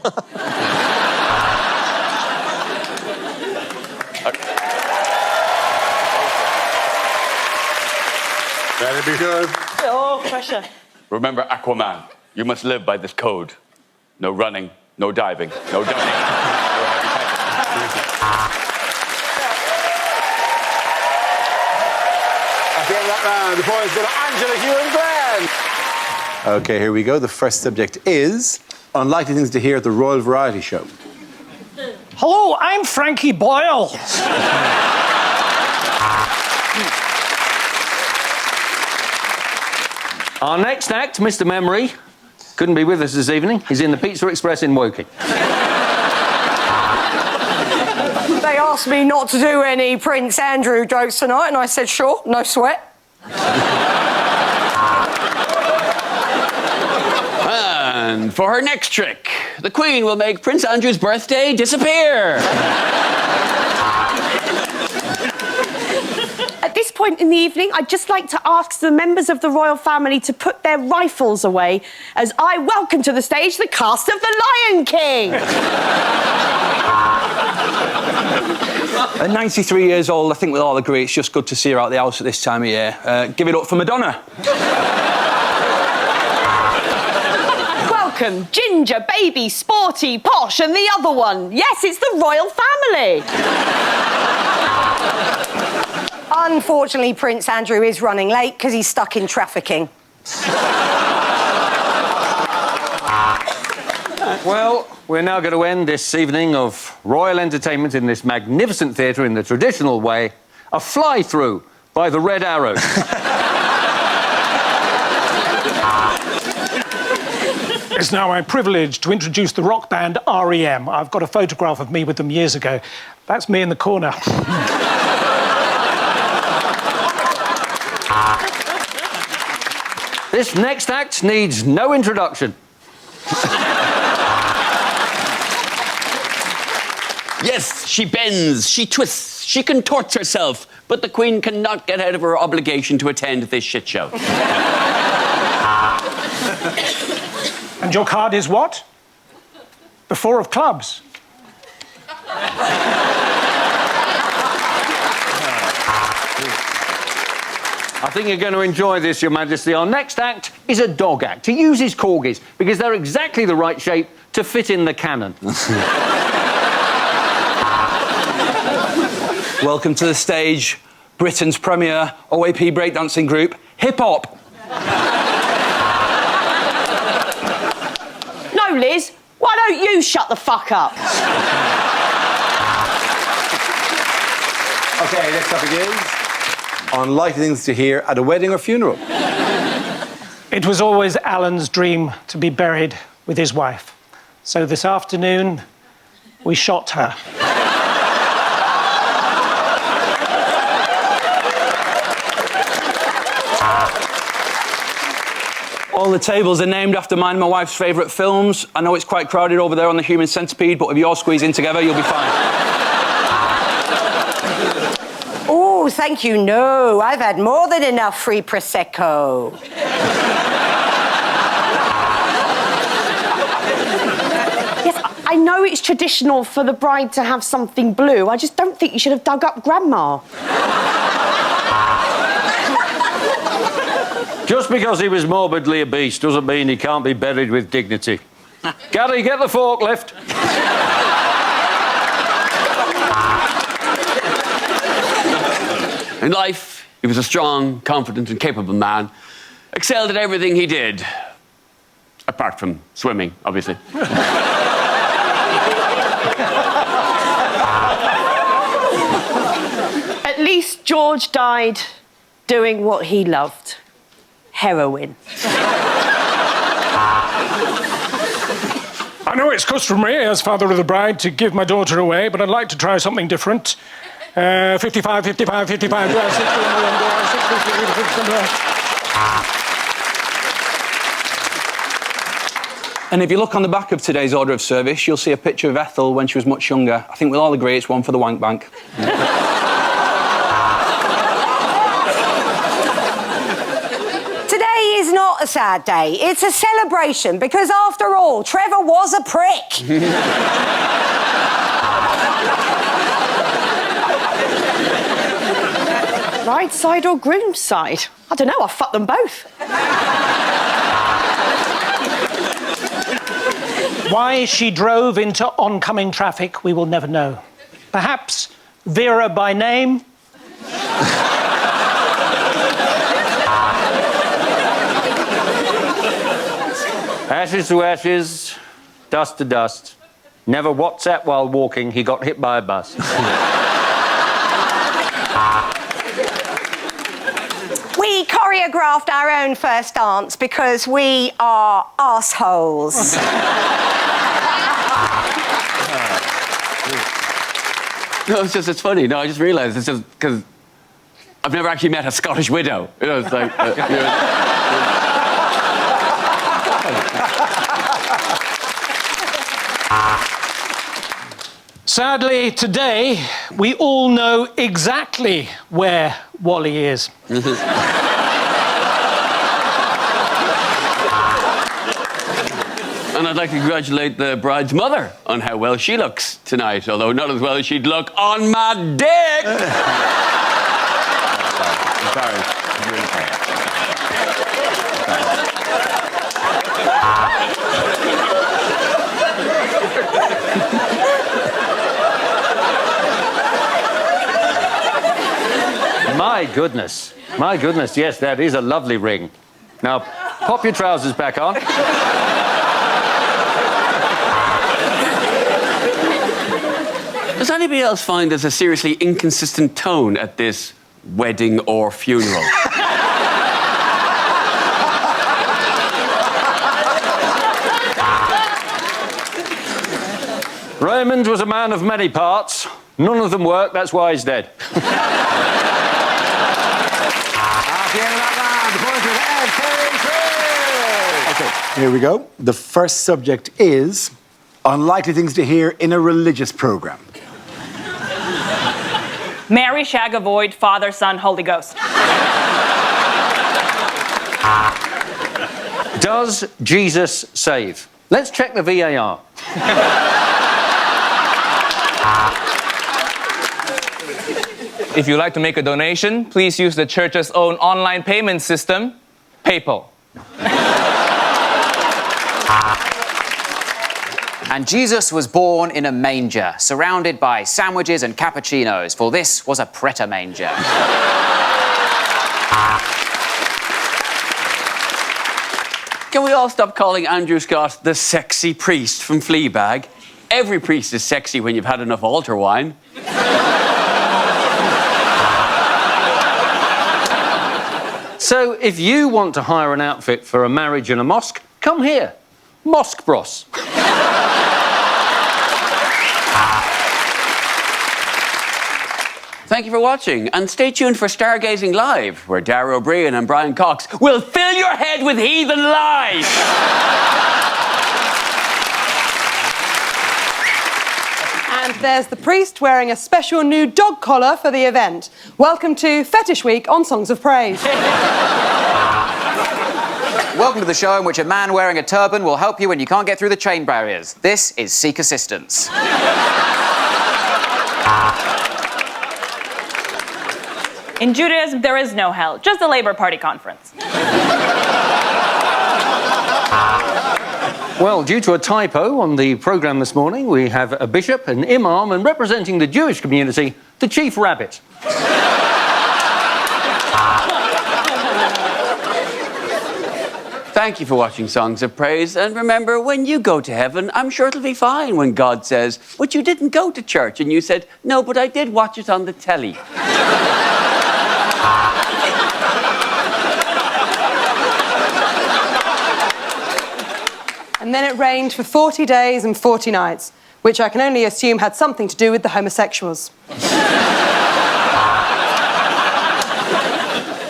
Better be good. Oh, pressure. Remember, Aquaman, you must live by this code. No running, no diving, no ducking, no At the end of that round, the points go to Angela, Hugh and Glenn. Okay, here we go. The first subject is unlikely things to hear at the Royal Variety Show. Hello, I'm Frankie Boyle. Our next act, Mr. Memory, couldn't be with us this evening. He's in the Pizza Express in Woking. They asked me not to do any Prince Andrew jokes tonight, and I said, sure, no sweat. And for her next trick, the Queen will make Prince Andrew's birthday disappear. At this point in the evening, I'd just like to ask the members of the royal family to put their rifles away as I welcome to the stage the cast of The Lion King. At 93 years old, I think we'll all agree it's just good to see her out the house at this time of year. Give it up for Madonna. Welcome, Ginger, Baby, Sporty, Posh, and the other one. Yes, it's the royal family. Unfortunately, Prince Andrew is running late because he's stuck in trafficking. Well, we're now going to end this evening of royal entertainment in this magnificent theatre in the traditional way, a fly-through by the Red Arrows. It's now my privilege to introduce the rock band R.E.M. I've got a photograph of me with them years ago. That's me in the corner. This next act needs no introduction. Yes, she bends, she twists, she contorts herself, but the Queen cannot get out of her obligation to attend this shit show. And your card is what? The four of clubs. I think you're going to enjoy this, Your Majesty. Our next act is a dog act. He uses corgis because they're exactly the right shape to fit in the cannon. Welcome to the stage, Britain's premier OAP breakdancing group, Hip Hop. No, Liz, why don't you shut the fuck up? Okay, next topic is unlikely things to hear at a wedding or funeral. It was always Alan's dream to be buried with his wife. So this afternoon, we shot her. All the tables are named after mine and my wife's favourite films. I know it's quite crowded over there on the Human Centipede, but if you all squeeze in together, you'll be fine. Oh, thank you, no. I've had more than enough free Prosecco. Yes, I know it's traditional for the bride to have something blue. I just don't think you should have dug up Grandma. Just because he was morbidly obese doesn't mean he can't be buried with dignity. Gary, get the forklift. In life, he was a strong, confident, and capable man. Excelled at everything he did. Apart from swimming, obviously. At least George died doing what he loved. Heroin. I know it's customary as father of the bride to give my daughter away, but I'd like to try something different. 55, 55, 55, 60, And if you look on the back of today's order of service, you'll see a picture of Ethel when she was much younger. I think we'll all agree it's one for the wank bank. Today is not a sad day. It's a celebration because, after all, Trevor was a prick. Bride side or groom side? I don't know, I'll fuck them both. Why she drove into oncoming traffic, we will never know. Perhaps Vera by name? Ashes to ashes, dust to dust. Never WhatsApp while walking, he got hit by a bus. We choreographed our own first dance because we are arseholes. No, it's funny. No, I just realised it's just because I've never actually met a Scottish widow. You know, it's like... Sadly, today, we all know exactly where Wally is. And I'd like to congratulate the bride's mother on how well she looks tonight, although not as well as she'd look on my dick! I'm sorry. I'm really sorry. My goodness, yes, that is a lovely ring. Now, pop your trousers back on. Does anybody else find there's a seriously inconsistent tone at this wedding or funeral? Raymond was a man of many parts. None of them worked, that's why he's dead. Okay, here we go. The first subject is unlikely things to hear in a religious program. Mary, shag, avoid, Father, Son, Holy Ghost. Does Jesus save? Let's check the VAR. If you'd like to make a donation, please use the church's own online payment system, PayPal. And Jesus was born in a manger, surrounded by sandwiches and cappuccinos, for this was a Preta manger. Can we all stop calling Andrew Scott the sexy priest from Fleabag? Every priest is sexy when you've had enough altar wine. So, if you want to hire an outfit for a marriage in a mosque, come here. Mosque Bros. Thank you for watching, and stay tuned for Stargazing Live, where Dara O'Briain and Brian Cox will fill your head with heathen lies. And there's the priest wearing a special new dog collar for the event. Welcome to Fetish Week on Songs of Praise. Welcome to the show in which a man wearing a turban will help you when you can't get through the chain barriers. This is Seek Assistance. In Judaism, there is no hell, just a Labour Party conference. Well, due to a typo on the programme this morning, we have a bishop, an imam, and representing the Jewish community, the chief rabbit. Thank you for watching Songs of Praise, and remember, when you go to heaven, I'm sure it'll be fine when God says, but you didn't go to church, and you said, no, but I did watch it on the telly. And then it rained for 40 days and 40 nights, which I can only assume had something to do with the homosexuals.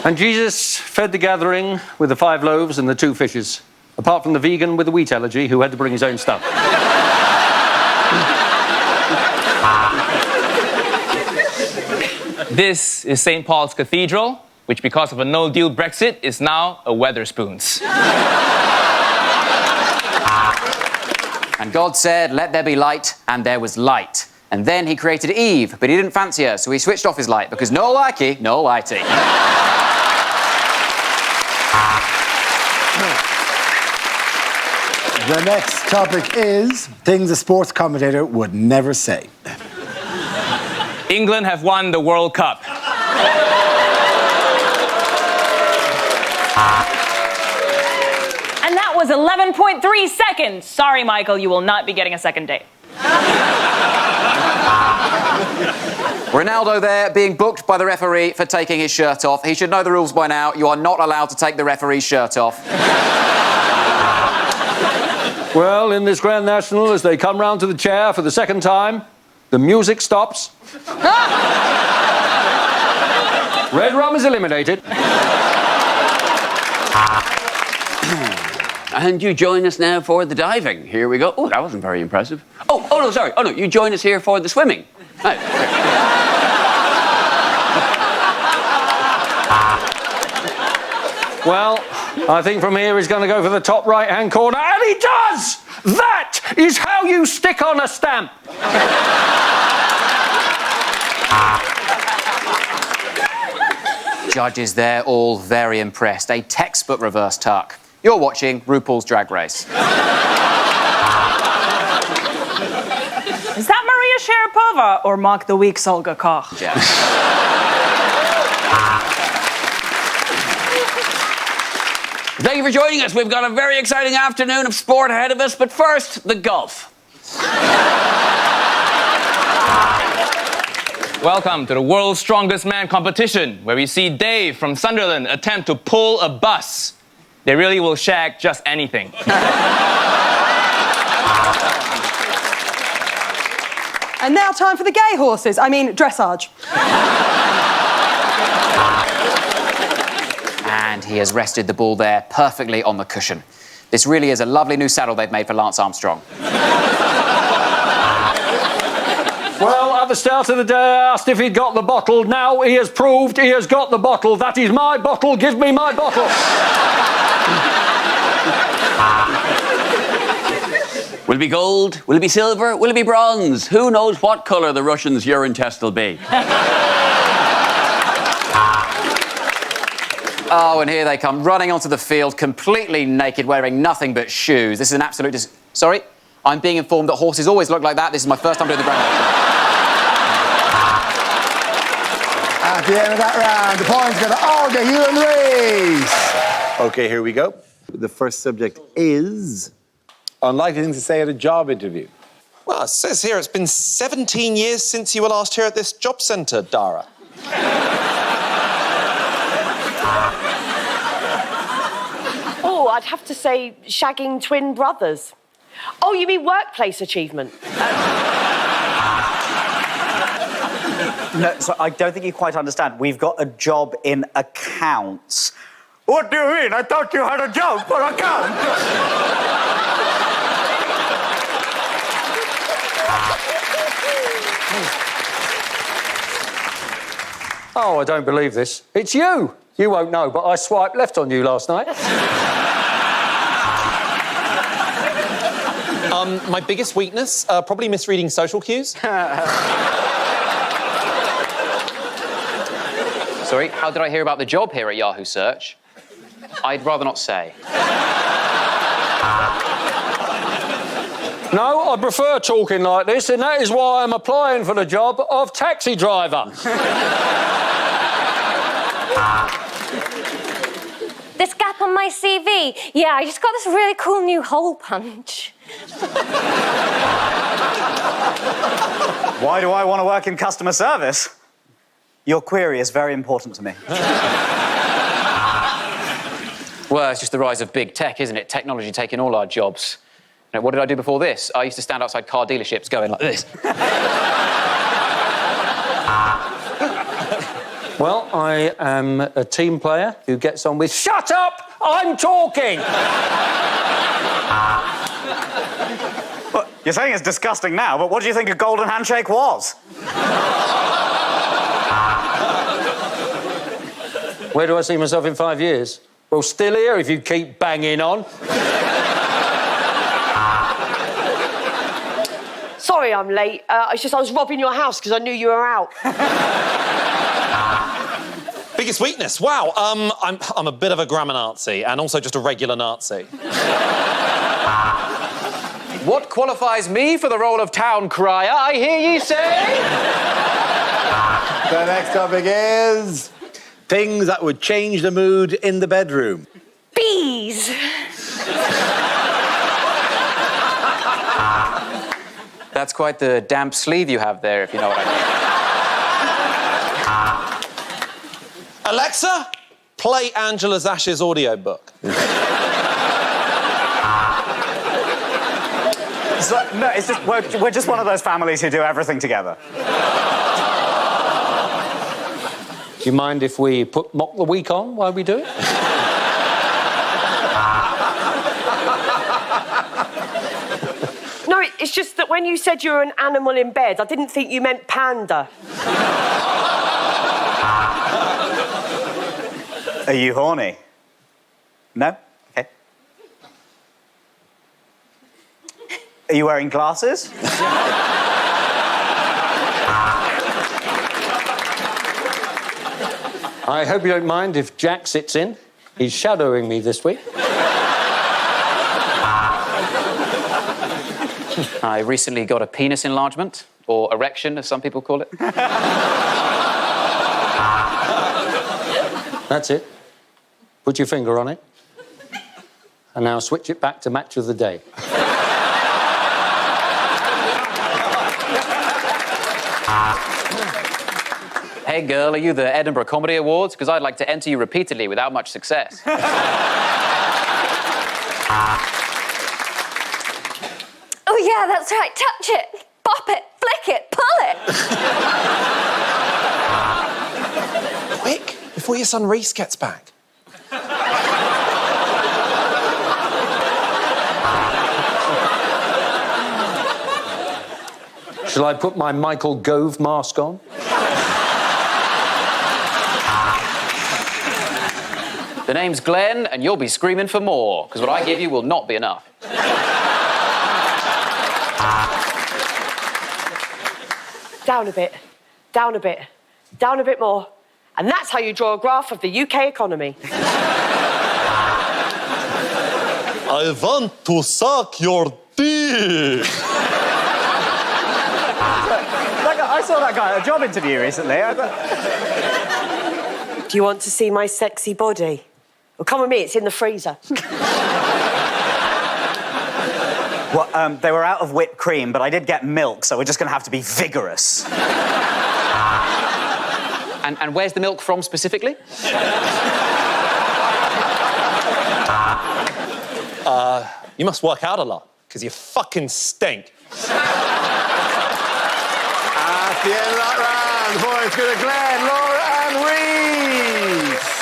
And Jesus fed the gathering with the 5 loaves and the 2 fishes, apart from the vegan with the wheat allergy who had to bring his own stuff. This is St. Paul's Cathedral, which, because of a no-deal Brexit, is now a Wetherspoons. And God said, let there be light, and there was light. And then he created Eve, but he didn't fancy her, so he switched off his light, because no likey, no lighty. The next topic is things a sports commentator would never say. England have won the World Cup. And that was 11.3 seconds. Sorry, Michael, you will not be getting a second date. Ronaldo there being booked by the referee for taking his shirt off. He should know the rules by now. You are not allowed to take the referee's shirt off. Well, in this Grand National, as they come round to the chair for the second time, the music stops. Red rum is eliminated. And you join us now for the diving. Here we go. Oh, that wasn't very impressive. Oh no, sorry. Oh, no, you join us here for the swimming. Right. Well, I think from here he's going to go for the top right-hand corner, and he does! That is how you stick on a stamp. Judges there, all very impressed. A textbook reverse tuck. You're watching RuPaul's Drag Race. Is that Maria Sharapova or Mock the Week's Olga Koch? Yeah. Thank you for joining us. We've got a very exciting afternoon of sport ahead of us, but first, the golf. Welcome to the World's Strongest Man competition, where we see Dave from Sunderland attempt to pull a bus. They really will shag just anything. And now time for the gay horses. I mean, dressage. And he has rested the ball there perfectly on the cushion. This really is a lovely new saddle they've made for Lance Armstrong. Well, at the start of the day, I asked if he'd got the bottle. Now he has proved he has got the bottle. That is my bottle. Give me my bottle. Will it be gold? Will it be silver? Will it be bronze? Who knows what colour the Russians' urine test will be? Oh, and here they come, running onto the field, completely naked, wearing nothing but shoes. This is an absolute... Sorry? I'm being informed that horses always look like that. This is my first time doing the Grand National. At the end of that round, the points go to Olga, Hugh and Reese. Okay, here we go. The first subject is unlikely things to say at a job interview. Well, it says here it's been 17 years since you were last here at this job centre, Dara. Oh, I'd have to say shagging twin brothers. Oh, you mean workplace achievement? No, so I don't think you quite understand. We've got a job in accounts. What do you mean? I thought you had a job for accounts. Oh, I don't believe this. It's you. You won't know, but I swiped left on you last night. My biggest weakness, probably misreading social cues. Sorry, how did I hear about the job here at Yahoo Search? I'd rather not say. No, I prefer talking like this, and that is why I'm applying for the job of taxi driver. This gap on my CV. Yeah, I just got this really cool new hole punch. Why do I want to work in customer service? Your query is very important to me. Well, it's just the rise of big tech, isn't it? Technology taking all our jobs. You know, what did I do before this? I used to stand outside car dealerships going like this. Well, I am a team player who gets on with, shut up, I'm talking! Well, you're saying it's disgusting now, but what do you think a golden handshake was? Where do I see myself in 5 years? Well, still here if you keep banging on. Sorry I'm late. It's just I was robbing your house because I knew you were out. Biggest weakness? Wow, I'm a bit of a grammar Nazi and also just a regular Nazi. What qualifies me for the role of town crier, I hear ye say? The next topic is things that would change the mood in the bedroom. Bees. That's quite the damp sleeve you have there, if you know what I mean. Alexa, play Angela's Ashes audiobook. No, it's just we're just one of those families who do everything together. Do you mind if we put Mock the Week on while we do it? No, it's just that when you said you were an animal in bed, I didn't think you meant panda. Are you horny? No? Okay. Are you wearing glasses? I hope you don't mind if Jack sits in. He's shadowing me this week. I recently got a penis enlargement, or erection, as some people call it. That's it. Put your finger on it. And now switch it back to match of the day. Hey, girl, are you the Edinburgh Comedy Awards? Because I'd like to enter you repeatedly without much success. Oh, yeah, that's right. Touch it, bop it, flick it, pull it. Quick, before your son Reese gets back. Shall I put my Michael Gove mask on? The name's Glenn, and you'll be screaming for more, because what I give you will not be enough. Down a bit, down a bit, down a bit more. And that's how you draw a graph of the UK economy. I want to suck your dick. I saw that guy at a job interview recently. Do you want to see my sexy body? Well, come with me, it's in the freezer. Well, they were out of whipped cream, but I did get milk, so we're just going to have to be vigorous. And where's the milk from specifically? You must work out a lot, because you fucking stink. That's the end of that round. Points go to Glenn, Laura and Reese.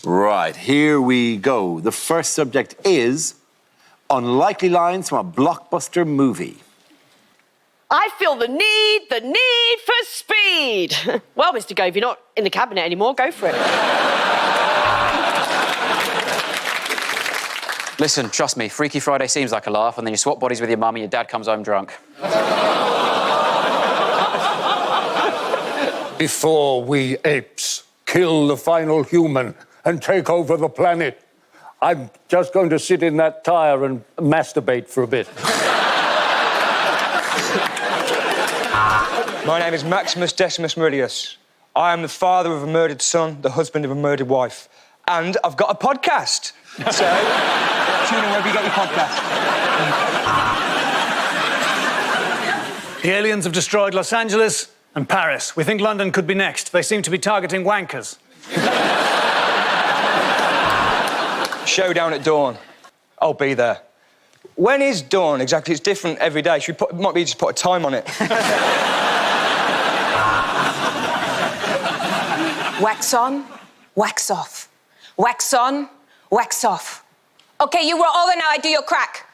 Right, here we go. The first subject is unlikely lines from a blockbuster movie. I feel the need for speed. Well, Mr. Gove, you're not in the cabinet anymore. Go for it. Listen, trust me, Freaky Friday seems like a laugh, and then you swap bodies with your mum and your dad comes home drunk. Before we apes kill the final human and take over the planet, I'm just going to sit in that tyre and masturbate for a bit. My name is Maximus Decimus Meridius. I am the father of a murdered son, the husband of a murdered wife. And I've got a podcast. So, tune in wherever you get your podcast. The aliens have destroyed Los Angeles and Paris. We think London could be next. They seem to be targeting wankers. Showdown at dawn. I'll be there. When is dawn exactly? It's different every day. Might be just put a time on it. Wax on, wax off. Wax on, wax off. Okay, you roll over now, I do your crack.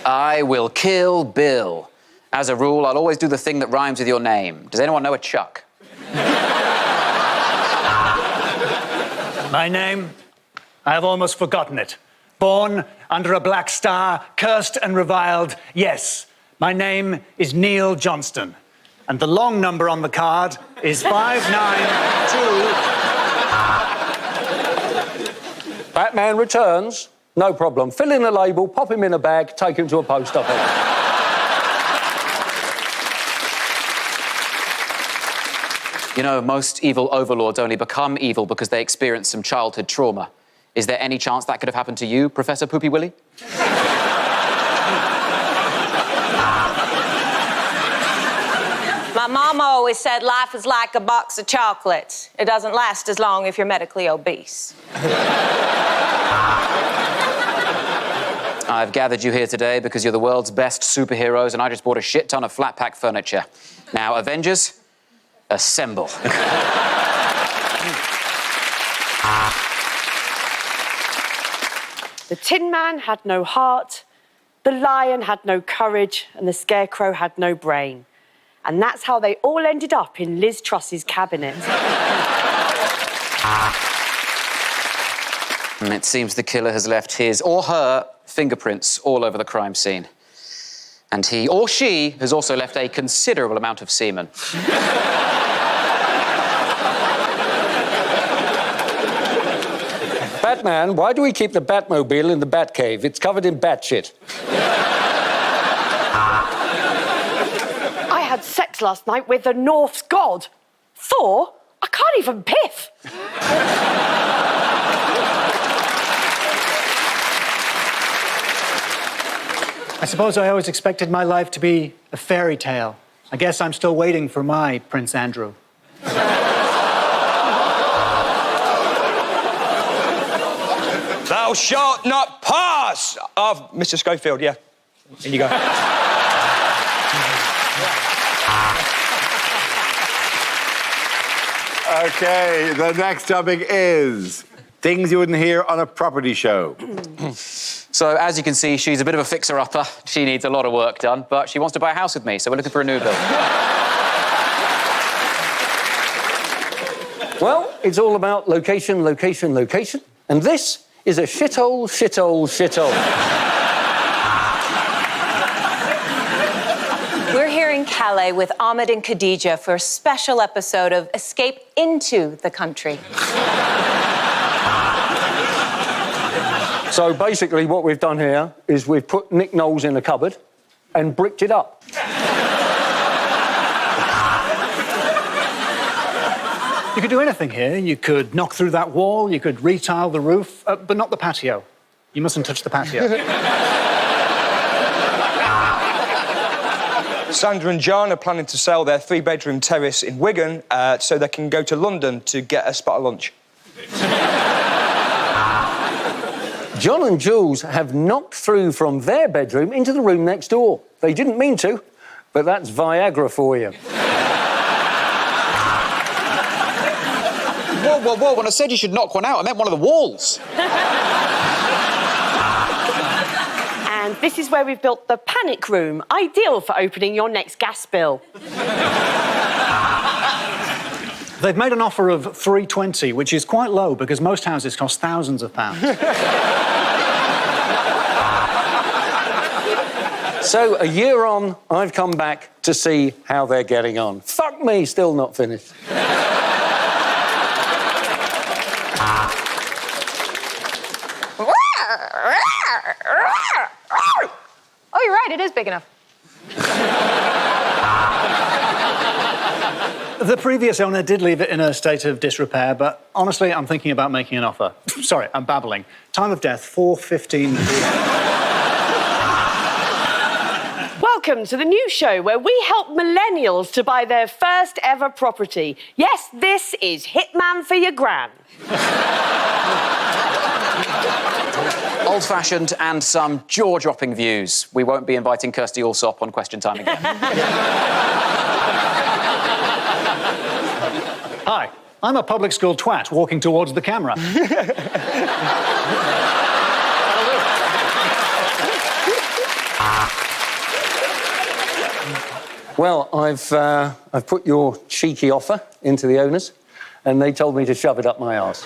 I will kill Bill. As a rule, I'll always do the thing that rhymes with your name. Does anyone know a Chuck? My name? I have almost forgotten it. Born under a black star, cursed and reviled. Yes, my name is Neil Johnston. And the long number on the card is 592. Batman Returns, no problem. Fill in a label, pop him in a bag, take him to a post office. You know, most evil overlords only become evil because they experience some childhood trauma. Is there any chance that could have happened to you, Professor Poopy Willie? My mama always said life is like a box of chocolates. It doesn't last as long if you're medically obese. I've gathered you here today because you're the world's best superheroes and I just bought a shit ton of flat pack furniture. Now, Avengers, assemble. The Tin Man had no heart, the Lion had no courage, and the Scarecrow had no brain. And that's how they all ended up in Liz Truss's cabinet. It seems the killer has left his or her fingerprints all over the crime scene. And he or she has also left a considerable amount of semen. Batman, why do we keep the Batmobile in the Batcave? It's covered in bat shit. I had sex last night with the North's god. Thor? I can't even piff. I suppose I always expected my life to be a fairy tale. I guess I'm still waiting for my Prince Andrew. Thou shalt not pass! Of Mr. Schofield, yeah. In you go. Okay, the next topic is things you wouldn't hear on a property show. So, as you can see, she's a bit of a fixer-upper. She needs a lot of work done, but she wants to buy a house with me, so we're looking for a new build. Well, it's all about location, location, location. And this is a shithole, shithole, shithole. We're here in Calais with Ahmed and Khadija for a special episode of Escape into the Country. So basically what we've done here is we've put Nick Knowles in a cupboard and bricked it up. You could do anything here. You could knock through that wall, you could retile the roof, but not the patio. You mustn't touch the patio. Sandra and John are planning to sell their 3-bedroom terrace in Wigan so they can go to London to get a spot of lunch. John and Jules have knocked through from their bedroom into the room next door. They didn't mean to, but that's Viagra for you. Whoa, whoa, whoa. When I said you should knock one out, I meant one of the walls. And this is where we've built the panic room, ideal for opening your next gas bill. They've made an offer of $320, which is quite low because most houses cost thousands of pounds. So, a year on, I've come back to see how they're getting on. Fuck me, still not finished. Oh, you're right, it is big enough. The previous owner did leave it in a state of disrepair, but honestly, I'm thinking about making an offer. Sorry, I'm babbling. Time of death, 4:15 p.m. Welcome to the new show where we help millennials to buy their first ever property. Yes, this is Hitman for your gran. Old-fashioned and some jaw-dropping views. We won't be inviting Kirsty Allsop on Question Time again. Hi, I'm a public school twat walking towards the camera. Well, I've put your cheeky offer into the owners, and they told me to shove it up my arse.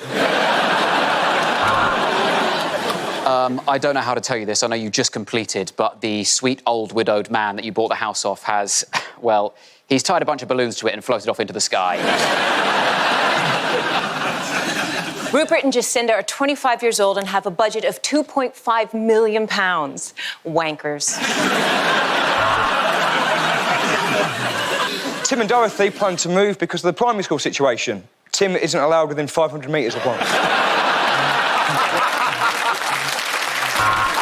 I don't know how to tell you this. I know you just completed, but the sweet old widowed man that you bought the house off has, well, he's tied a bunch of balloons to it and floated off into the sky. Rupert and Jacinda are 25 years old and have a budget of £2.5 million. Wankers. Tim and Dorothy plan to move because of the primary school situation. Tim isn't allowed within 500 metres of one.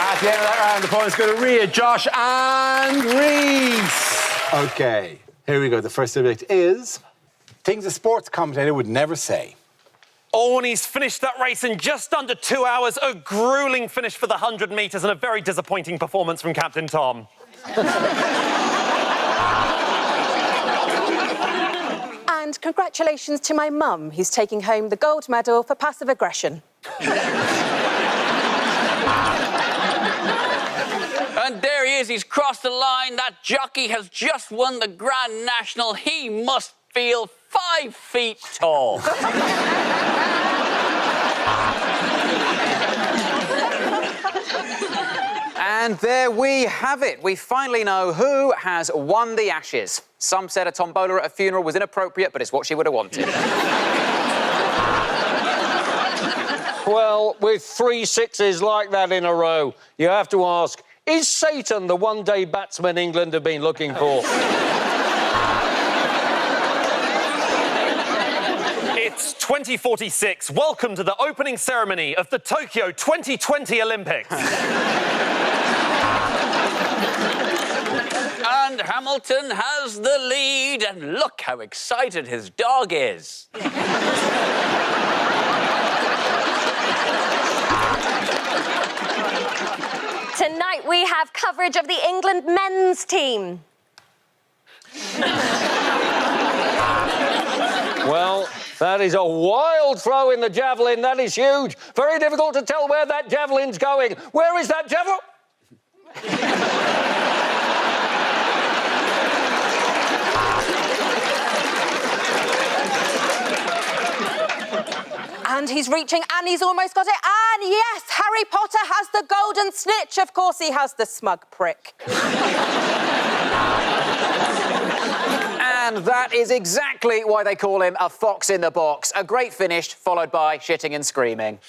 At the end of that round, the points go to Rhea, Josh and Reese. OK, here we go. The first subject is things a sports commentator would never say. Oh, and he's finished that race in just under 2 hours. A gruelling finish for the 100 metres and a very disappointing performance from Captain Tom. And congratulations to my mum, who's taking home the gold medal for passive aggression. And there he is, he's crossed the line. That jockey has just won the Grand National. He must feel 5 feet tall. And there we have it. We finally know who has won the Ashes. Some said a tombola at a funeral was inappropriate, but it's what she would have wanted. Well, with 3 sixes like that in a row, you have to ask, is Satan the one-day batsman England have been looking for? It's 2046. Welcome to the opening ceremony of the Tokyo 2020 Olympics. And Hamilton has the lead, and look how excited his dog is. Tonight we have coverage of the England men's team. Well, that is a wild throw in the javelin. That is huge. Very difficult to tell where that javelin's going. Where is that javelin? And he's reaching, and he's almost got it. And yes, Harry Potter has the golden snitch. Of course he has, the smug prick. And that is exactly why they call him a fox in the box. A great finish, followed by shitting and screaming.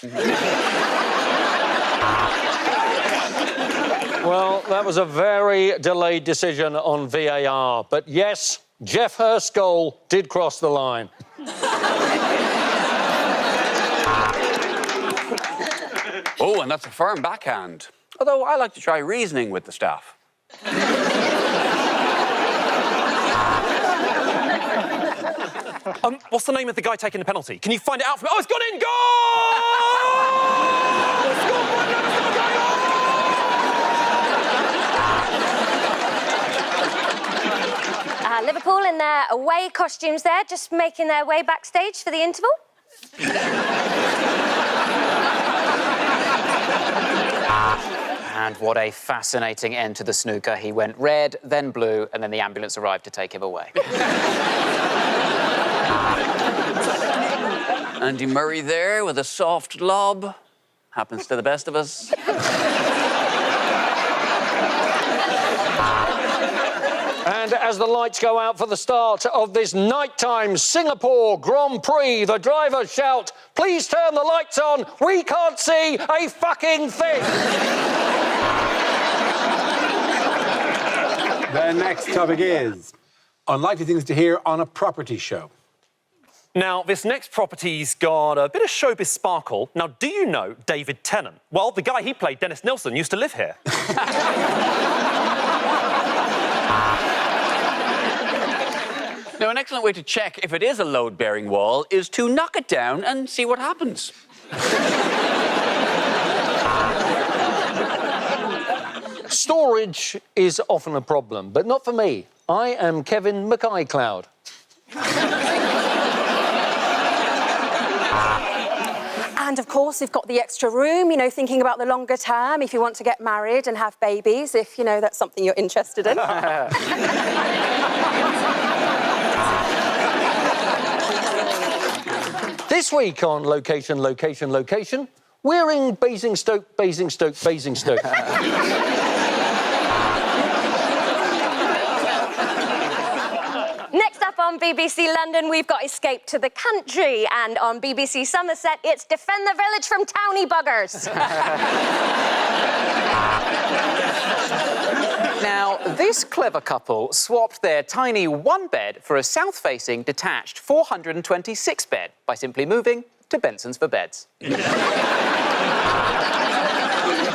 Well, that was a very delayed decision on VAR. But yes, Jeff Hurst's goal did cross the line. Oh, and that's a firm backhand. Although I like to try reasoning with the staff. What's the name of the guy taking the penalty? Can you find it out for me? Oh, it's gone in! Goal! It's gone! in their away costumes there, just making their way backstage for the interval. And what a fascinating end to the snooker. He went red, then blue, and then the ambulance arrived to take him away. Andy Murray there with a soft lob. Happens to the best of us. And as the lights go out for the start of this nighttime Singapore Grand Prix, the drivers shout, "Please turn the lights on, we can't see a fucking thing." The next topic is unlikely things to hear on a property show. Now, this next property's got a bit of showbiz sparkle. Now, do you know David Tennant? Well, the guy he played, Dennis Nilsson, used to live here. Now, an excellent way to check if it is a load-bearing wall is to knock it down and see what happens. Storage is often a problem, but not for me. I am Kevin McICloud. And of course, we've got the extra room, you know, thinking about the longer term, if you want to get married and have babies, if, you know, that's something you're interested in. This week on Location, Location, Location, we're in Basingstoke, Basingstoke, Basingstoke. Next up on BBC London, we've got Escape to the Country. And on BBC Somerset, it's Defend the Village from Towny Buggers. Now, this clever couple swapped their tiny one-bed for a south-facing, detached 426 bed by simply moving to Benson's for Beds.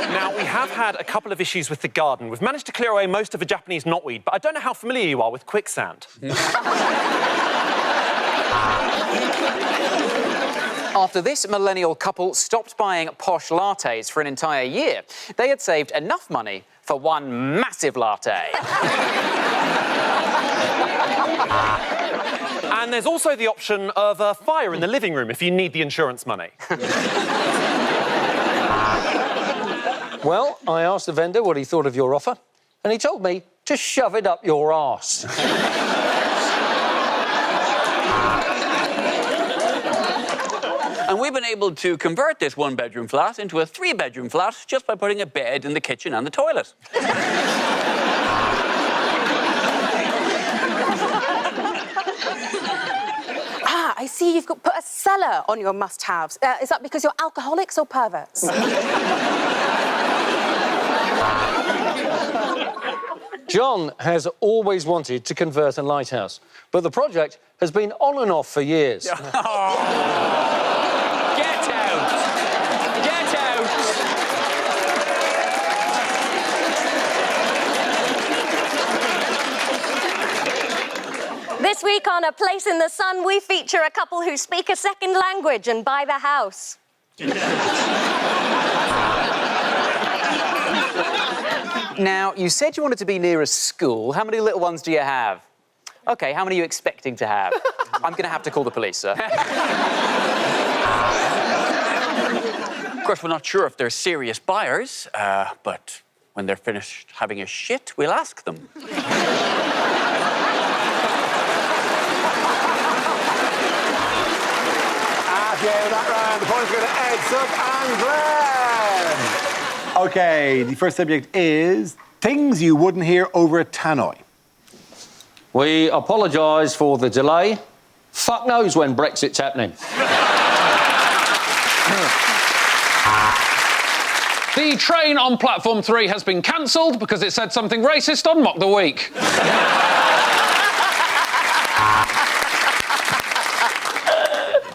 Now, we have had a couple of issues with the garden. We've managed to clear away most of the Japanese knotweed, but I don't know how familiar you are with quicksand. After this millennial couple stopped buying posh lattes for an entire year, they had saved enough money for one massive latte. And there's also the option of a fire in the living room if you need the insurance money. Well, I asked the vendor what he thought of your offer, and he told me to shove it up your arse. And we've been able to convert this one-bedroom flat into a three-bedroom flat just by putting a bed in the kitchen and the toilet. I see you've put a cellar on your must-haves. Is that because you're alcoholics or perverts? John has always wanted to convert a lighthouse, but the project has been on and off for years. Get out! Get out! This week on A Place in the Sun, we feature a couple who speak a second language and buy the house. Now, you said you wanted to be near a school. How many little ones do you have? OK, how many are you expecting to have? I'm going to have to call the police, sir. Of course, we're not sure if they're serious buyers, but when they're finished having a shit, we'll ask them. At the end of that round, the points go to Ed, Sub and Glenn. OK, the first subject is things you wouldn't hear over a tannoy. We apologise for the delay. Fuck knows when Brexit's happening. The train on platform 3 has been cancelled because it said something racist on Mock the Week.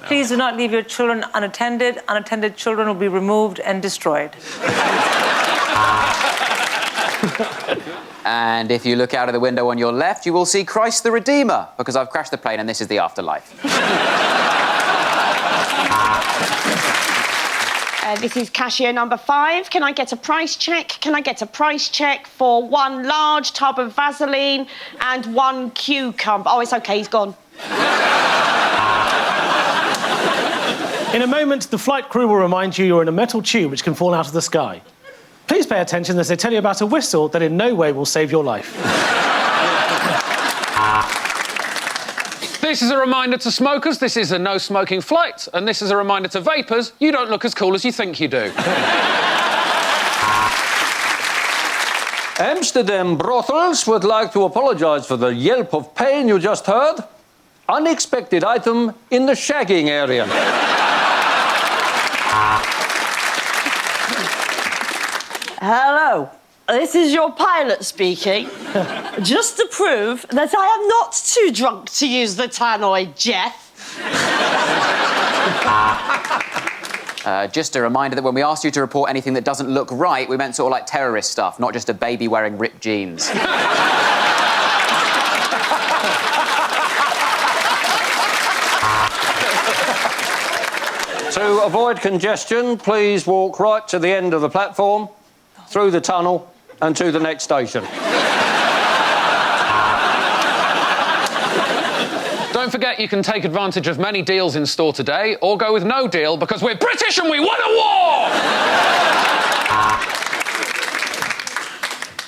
Please do not leave your children unattended. Unattended children will be removed and destroyed. And if you look out of the window on your left, you will see Christ the Redeemer, because I've crashed the plane and this is the afterlife. This is cashier number 5. Can I get a price check? Can I get a price check for 1 large tub of Vaseline and 1 cucumber? Oh, it's OK, he's gone. In a moment, the flight crew will remind you you're in a metal tube which can fall out of the sky. Please pay attention as they tell you about a whistle that in no way will save your life. This is a reminder to smokers, this is a no-smoking flight, and this is a reminder to vapors, you don't look as cool as you think you do. Amsterdam brothels would like to apologise for the yelp of pain you just heard. Unexpected item in the shagging area. Hello, this is your pilot speaking. Just to prove that I am not too drunk to use the tannoy, Jeff. Just a reminder that when we asked you to report anything that doesn't look right, we meant sort of like terrorist stuff, not just a baby wearing ripped jeans. To avoid congestion, please walk right to the end of the platform, through the tunnel and to the next station. Don't forget you can take advantage of many deals in store today, or go with no deal because we're British and we won a war!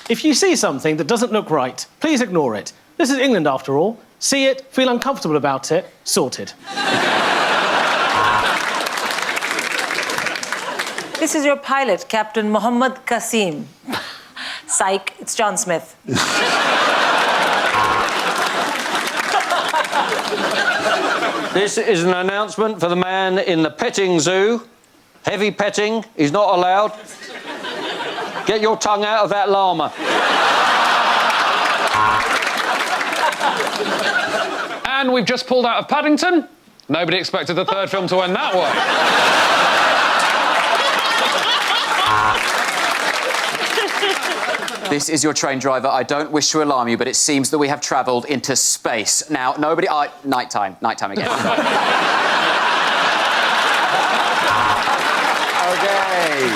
If you see something that doesn't look right, please ignore it. This is England, after all. See it, feel uncomfortable about it, sorted. This is your pilot, Captain Mohammed Qasim. Psych, it's John Smith. This is an announcement for the man in the petting zoo. Heavy petting is not allowed. Get your tongue out of that llama. And we've just pulled out of Paddington. Nobody expected the third film to end that way. This is your train driver. I don't wish to alarm you, but it seems that we have travelled into space. Now, nobody... nighttime again. OK.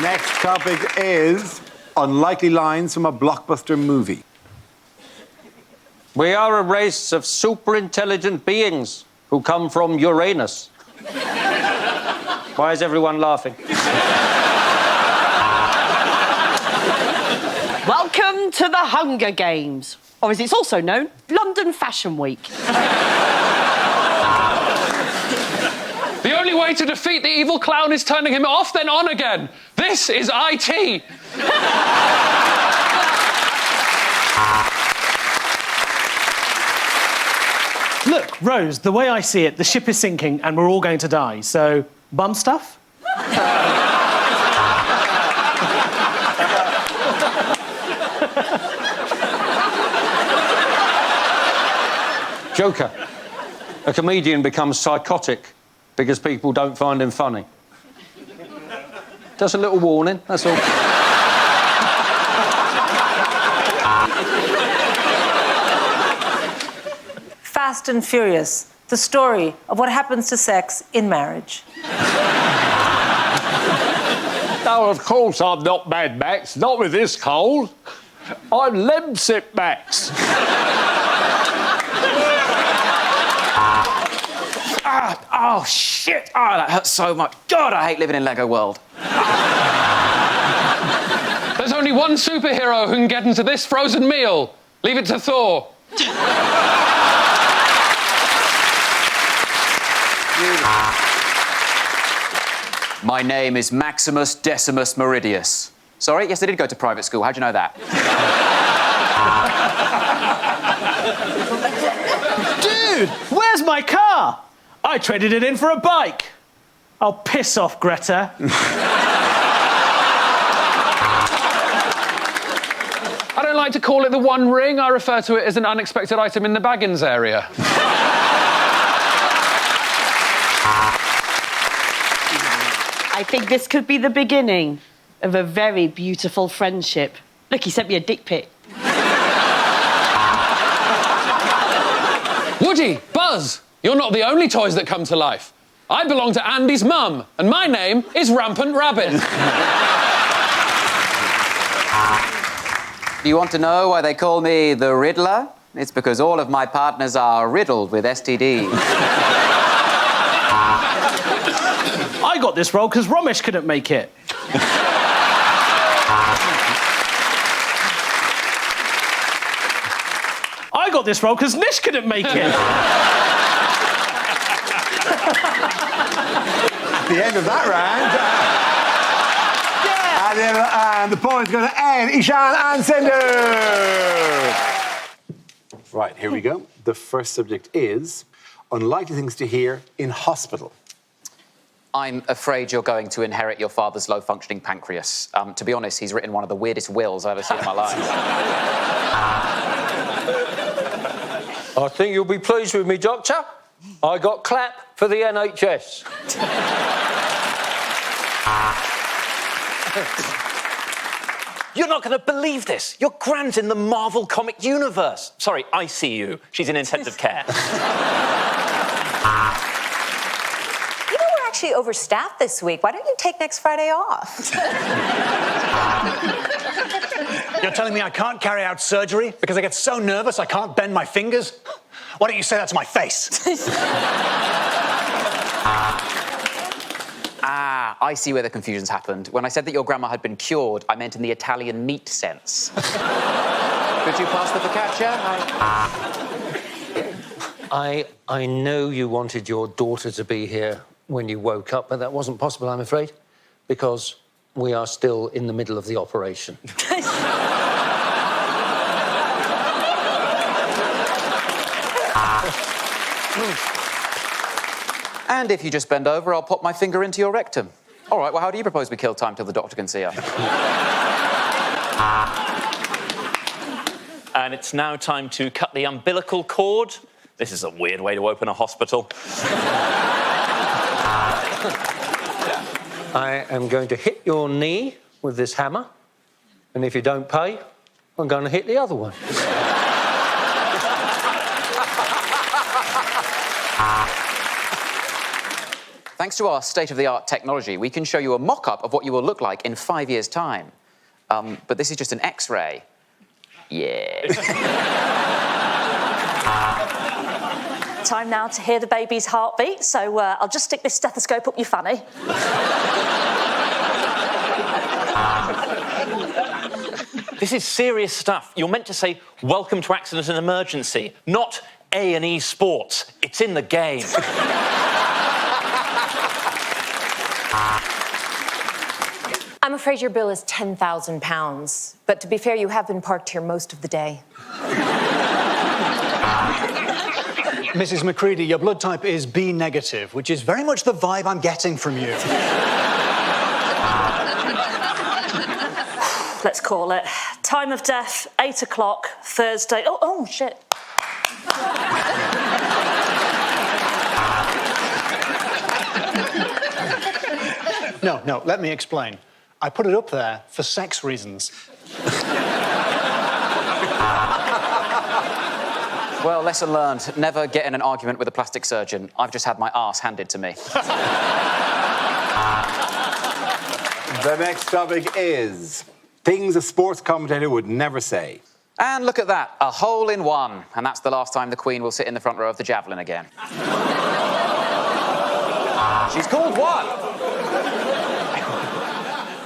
Next topic is unlikely lines from a blockbuster movie. We are a race of super-intelligent beings who come from Uranus. Why is everyone laughing? Welcome to the Hunger Games, or as it's also known, London Fashion Week. The only way to defeat the evil clown is turning him off, then on again. This is IT. Look, Rose, the way I see it, the ship is sinking and we're all going to die, so bum stuff? Joker. A comedian becomes psychotic because people don't find him funny. Just a little warning, that's all. Fast and Furious, the story of what happens to sex in marriage. No, of course I'm not Mad Max, not with this cold. I'm Lemsip Max. Oh, shit! Oh, that hurts so much. God, I hate living in Lego World. There's only one superhero who can get into this frozen meal. Leave it to Thor. My name is Maximus Decimus Meridius. Sorry? Yes, I did go to private school. How'd you know that? Dude, where's my car? I traded it in for a bike. Oh, piss off, Greta. I don't like to call it the One Ring. I refer to it as an unexpected item in the Baggins area. I think this could be the beginning of a very beautiful friendship. Look, he sent me a dick pic. Woody, Buzz, you're not the only toys that come to life. I belong to Andy's mum, and my name is Rampant Rabbit. Do you want to know why they call me the Riddler? It's because all of my partners are riddled with STDs. I got this role because Romesh couldn't make it. I got this role because Nish couldn't make it. At the end of that round, and the point's going to end. Ishan and Sindhu. Right, here we go. The first subject is unlikely things to hear in hospital. I'm afraid you're going to inherit your father's low-functioning pancreas. To be honest, he's written one of the weirdest wills I've ever seen in my life. I think you'll be pleased with me, Doctor. I got clap for the NHS. You're not going to believe this. Your grand's in the Marvel comic universe. Sorry, ICU. She's in intensive care. You know, we're actually overstaffed this week. Why don't you take next Friday off? You're telling me I can't carry out surgery because I get so nervous I can't bend my fingers? Why don't you say that to my face? I see where the confusion's happened. When I said that your grandma had been cured, I meant in the Italian meat sense. Could you pass the focaccia? I know you wanted your daughter to be here when you woke up, but that wasn't possible, I'm afraid, because we are still in the middle of the operation. And if you just bend over, I'll pop my finger into your rectum. All right, well, how do you propose we kill time till the doctor can see her? And it's now time to cut the umbilical cord. This is a weird way to open a hospital. I am going to hit your knee with this hammer, and if you don't pay, I'm going to hit the other one. Thanks to our state-of-the-art technology, we can show you a mock-up of what you will look like in 5 years' time. But this is just an X-ray. Yeah. Time now to hear the baby's heartbeat, so I'll just stick this stethoscope up your fanny. This is serious stuff. You're meant to say, welcome to accident and emergency, not A&E Sports. It's in the game. I'm afraid your bill is £10,000, but to be fair, you have been parked here most of the day. Mrs. McCready, your blood type is B negative, which is very much the vibe I'm getting from you. Let's call it. Time of death, 8 o'clock, Thursday. Oh, shit. No, let me explain. I put it up there for sex reasons. Well, lesson learned. Never get in an argument with a plastic surgeon. I've just had my arse handed to me. The next topic is things a sports commentator would never say. And look at that, a hole in one. And that's the last time the Queen will sit in the front row of the javelin again. She's called one.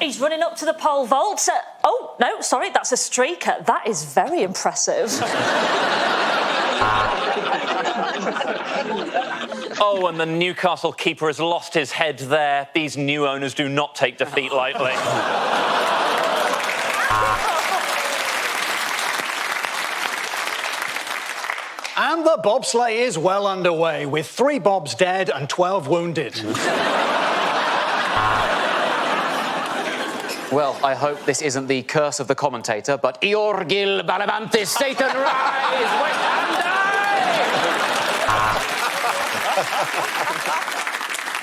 He's running up to the pole vault. Oh, no, sorry, that's a streaker. That is very impressive. Oh, and the Newcastle keeper has lost his head there. These new owners do not take defeat lightly. And the bobsleigh is well underway, with 3 bobs dead and 12 wounded. Well, I hope this isn't the curse of the commentator, but Iorgil Balabantis, Satan rise, West Ham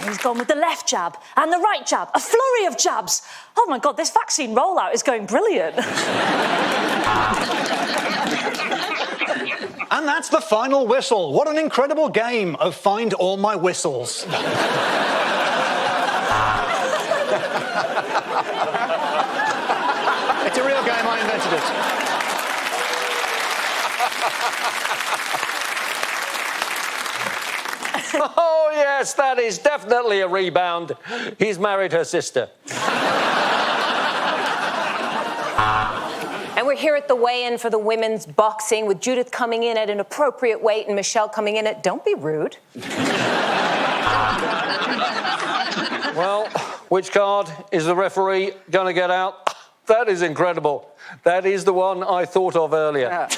die! He's gone with the left jab and the right jab, a flurry of jabs. Oh my God, this vaccine rollout is going brilliant. And that's the final whistle. What an incredible game of Find All My Whistles. It's a real game, I invented it. Oh, yes, that is definitely a rebound. He's married her sister. And we're here at the weigh-in for the women's boxing, with Judith coming in at an appropriate weight and Michelle coming in at... Don't be rude. Well, which card is the referee going to get out? That is incredible. That is the one I thought of earlier.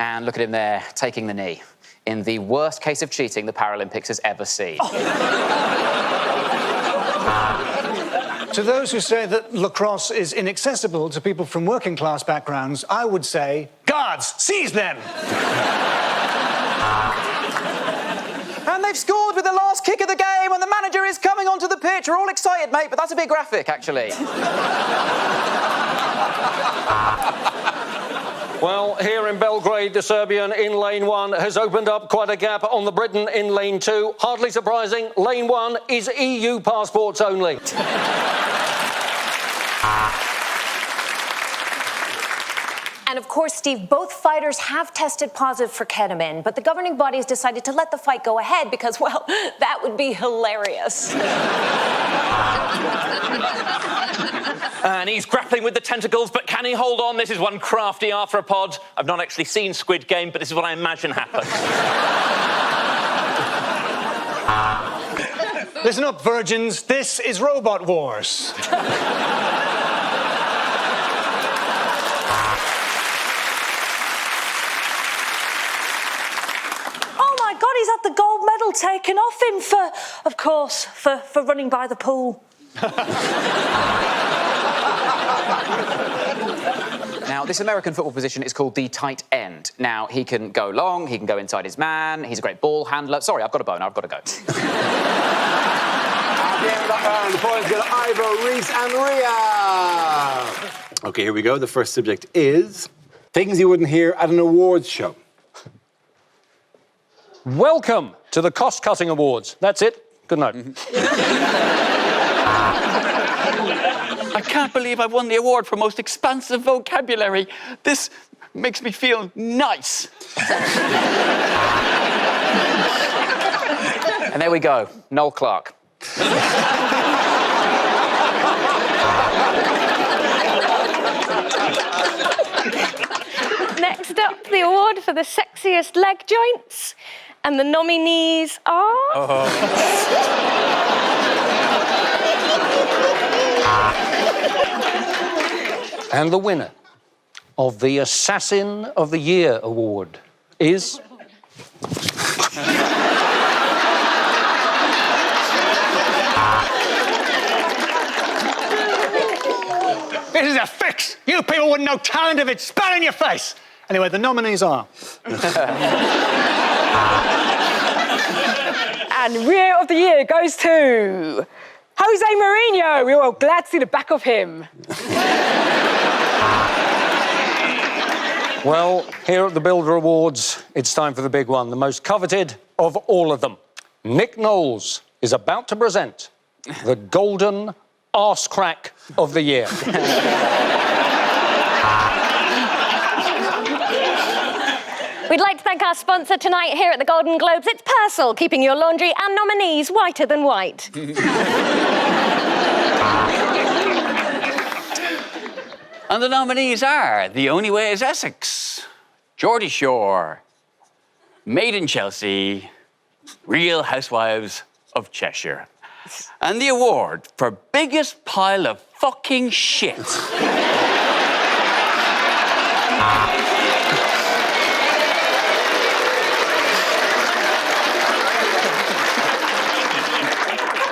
And look at him there, taking the knee, in the worst case of cheating the Paralympics has ever seen. To those who say that lacrosse is inaccessible to people from working class backgrounds, I would say, guards, seize them! And they've scored with the last kick of the game, and the manager is coming onto the pitch. We're all excited, mate, but that's a bit graphic, actually. Well, here in Belgrade, the Serbian in lane 1 has opened up quite a gap on the Briton in lane 2. Hardly surprising, lane 1 is EU passports only. And of course, Steve, both fighters have tested positive for ketamine, but the governing bodies decided to let the fight go ahead because, well, that would be hilarious. And he's grappling with the tentacles, but can he hold on? This is one crafty arthropod. I've not actually seen Squid Game, but this is what I imagine happened. Listen up, virgins. This is Robot Wars. Oh my God, he's had the gold medal taken off him of course, for running by the pool. Now, this American football position is called the tight end. Now, he can go long, he can go inside his man, he's a great ball handler. Sorry, I've got a bone, I've got to go. At the end of that round, the points go to Ivo, Reese and Ria. OK, here we go. The first subject is things you wouldn't hear at an awards show. Welcome to the Cost-Cutting Awards. That's it. Good night. I can't believe I won the award for most expansive vocabulary. This makes me feel nice. And there we go, Noel Clark. Next up, the award for the sexiest leg joints. And the nominees are... And the winner of the Assassin of the Year award is... This is a fix! You people wouldn't know talent if it spat in your face! Anyway, the nominees are... And Rio of the Year goes to... Jose Mourinho. We were all glad to see the back of him. Well, here at the Builder Awards, it's time for the big one, the most coveted of all of them. Nick Knowles is about to present the Golden Arse Crack of the Year. We'd like to thank our sponsor tonight here at the Golden Globes. It's Persil, keeping your laundry and nominees whiter than white. And the nominees are The Only Way is Essex, Geordie Shore, Made in Chelsea, Real Housewives of Cheshire. And the award for biggest pile of fucking shit.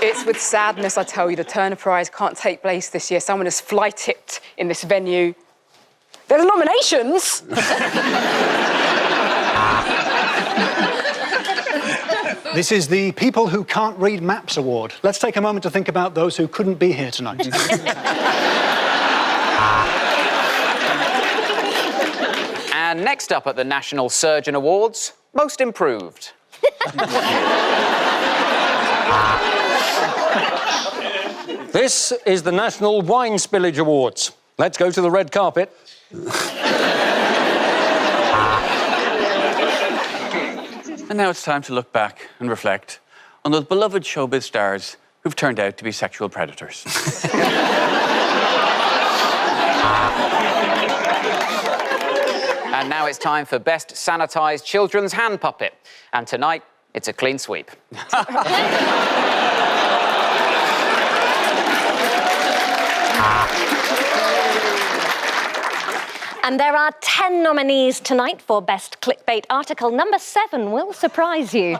It's with sadness I tell you the Turner Prize can't take place this year. Someone has fly-tipped in this venue. There's nominations! This is the People Who Can't Read Maps Award. Let's take a moment to think about those who couldn't be here tonight. And next up at the National Surgeon Awards, Most Improved. This is the National Wine Spillage Awards. Let's go to the red carpet. And now it's time to look back and reflect on those beloved showbiz stars who've turned out to be sexual predators. And now it's time for Best Sanitised Children's Hand Puppet. And tonight, it's a clean sweep. And there are 10 nominees tonight for Best Clickbait Article. Number 7 will surprise you.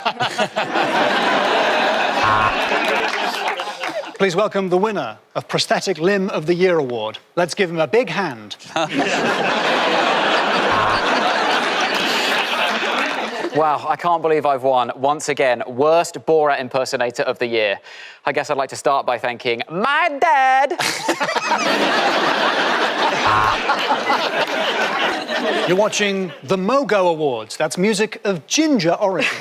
Please welcome the winner of Prosthetic Limb of the Year Award. Let's give him a big hand. Wow, I can't believe I've won, once again, Worst Borat Impersonator of the Year. I guess I'd like to start by thanking my dad. You're watching the Mogo Awards. That's music of ginger origin.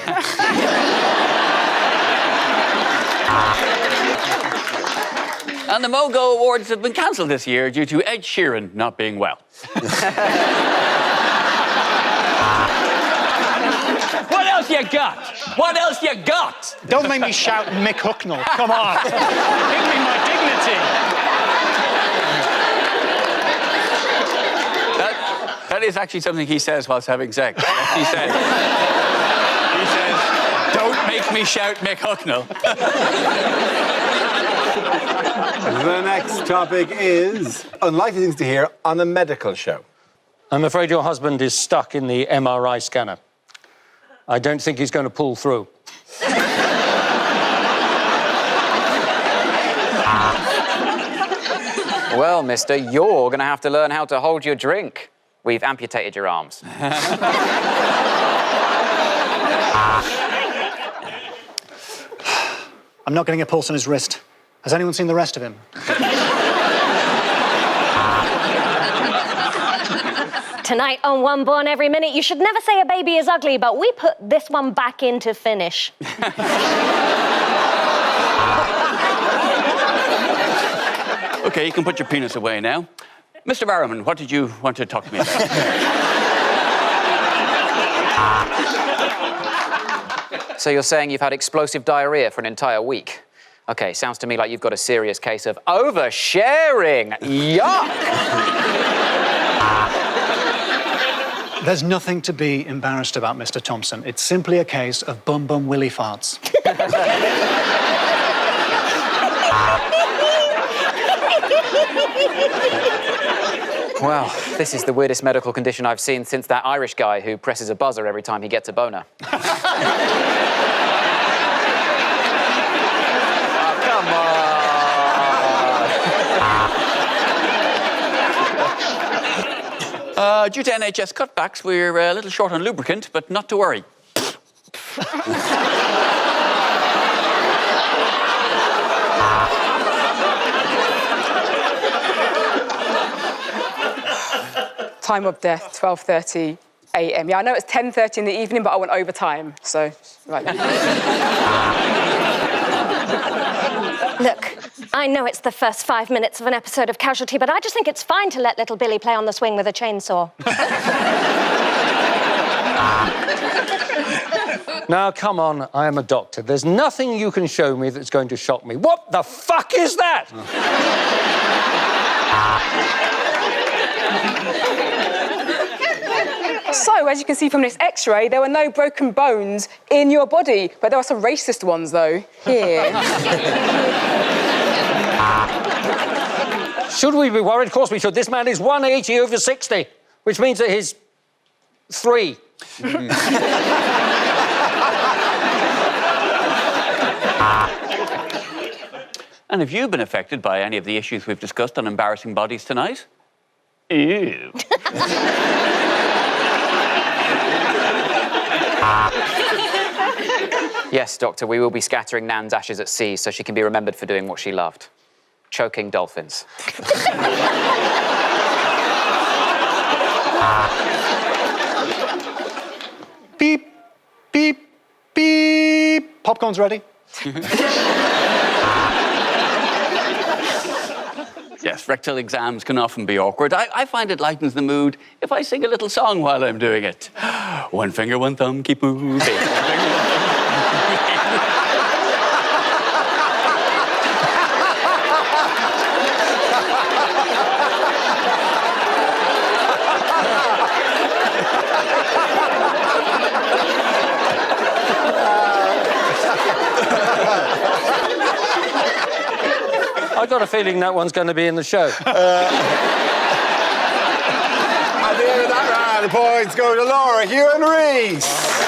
And the Mogo Awards have been cancelled this year due to Ed Sheeran not being well. What else you got? What else you got? Don't make me shout Mick Hucknall. Come on. Give me my dignity. That is actually something he says whilst having sex. He says, don't make me shout Mick Hucknall. The next topic is unlikely things to hear on a medical show. I'm afraid your husband is stuck in the MRI scanner. I don't think he's going to pull through. Well, mister, you're going to have to learn how to hold your drink. We've amputated your arms. I'm not getting a pulse on his wrist. Has anyone seen the rest of him? Tonight on One Born Every Minute, you should never say a baby is ugly, but we put this one back in to finish. OK, you can put your penis away now. Mr. Barrowman, what did you want to talk to me about? So you're saying you've had explosive diarrhea for an entire week? OK, sounds to me like you've got a serious case of oversharing. Yuck! There's nothing to be embarrassed about, Mr. Thompson. It's simply a case of bum willy farts. Well, this is the weirdest medical condition I've seen since that Irish guy who presses a buzzer every time he gets a boner. Come on. Due to NHS cutbacks, we're a little short on lubricant, but not to worry. Time of death, 12:30 a.m. Yeah, I know it's 10:30 in the evening, but I went overtime, so right. Look, I know it's the first 5 minutes of an episode of Casualty, but I just think it's fine to let little Billy play on the swing with a chainsaw. Now, come on, I am a doctor. There's nothing you can show me that's going to shock me. What the fuck is that? So, as you can see from this X-ray, there were no broken bones in your body, but there were some racist ones, though, here. Should we be worried? Of course we should. This man is 180 over 60, which means that he's 3. And have you been affected by any of the issues we've discussed on embarrassing bodies tonight? Ew. Yes, Doctor, we will be scattering Nan's ashes at sea so she can be remembered for doing what she loved. Choking dolphins. Beep, beep, beep. Popcorn's ready. Yes, rectal exams can often be awkward. I find it lightens the mood if I sing a little song while I'm doing it. One finger, one thumb, keep moving. I got a feeling that one's going to be in the show. At the end of that round, the points go to Laura, Hugh and Reese.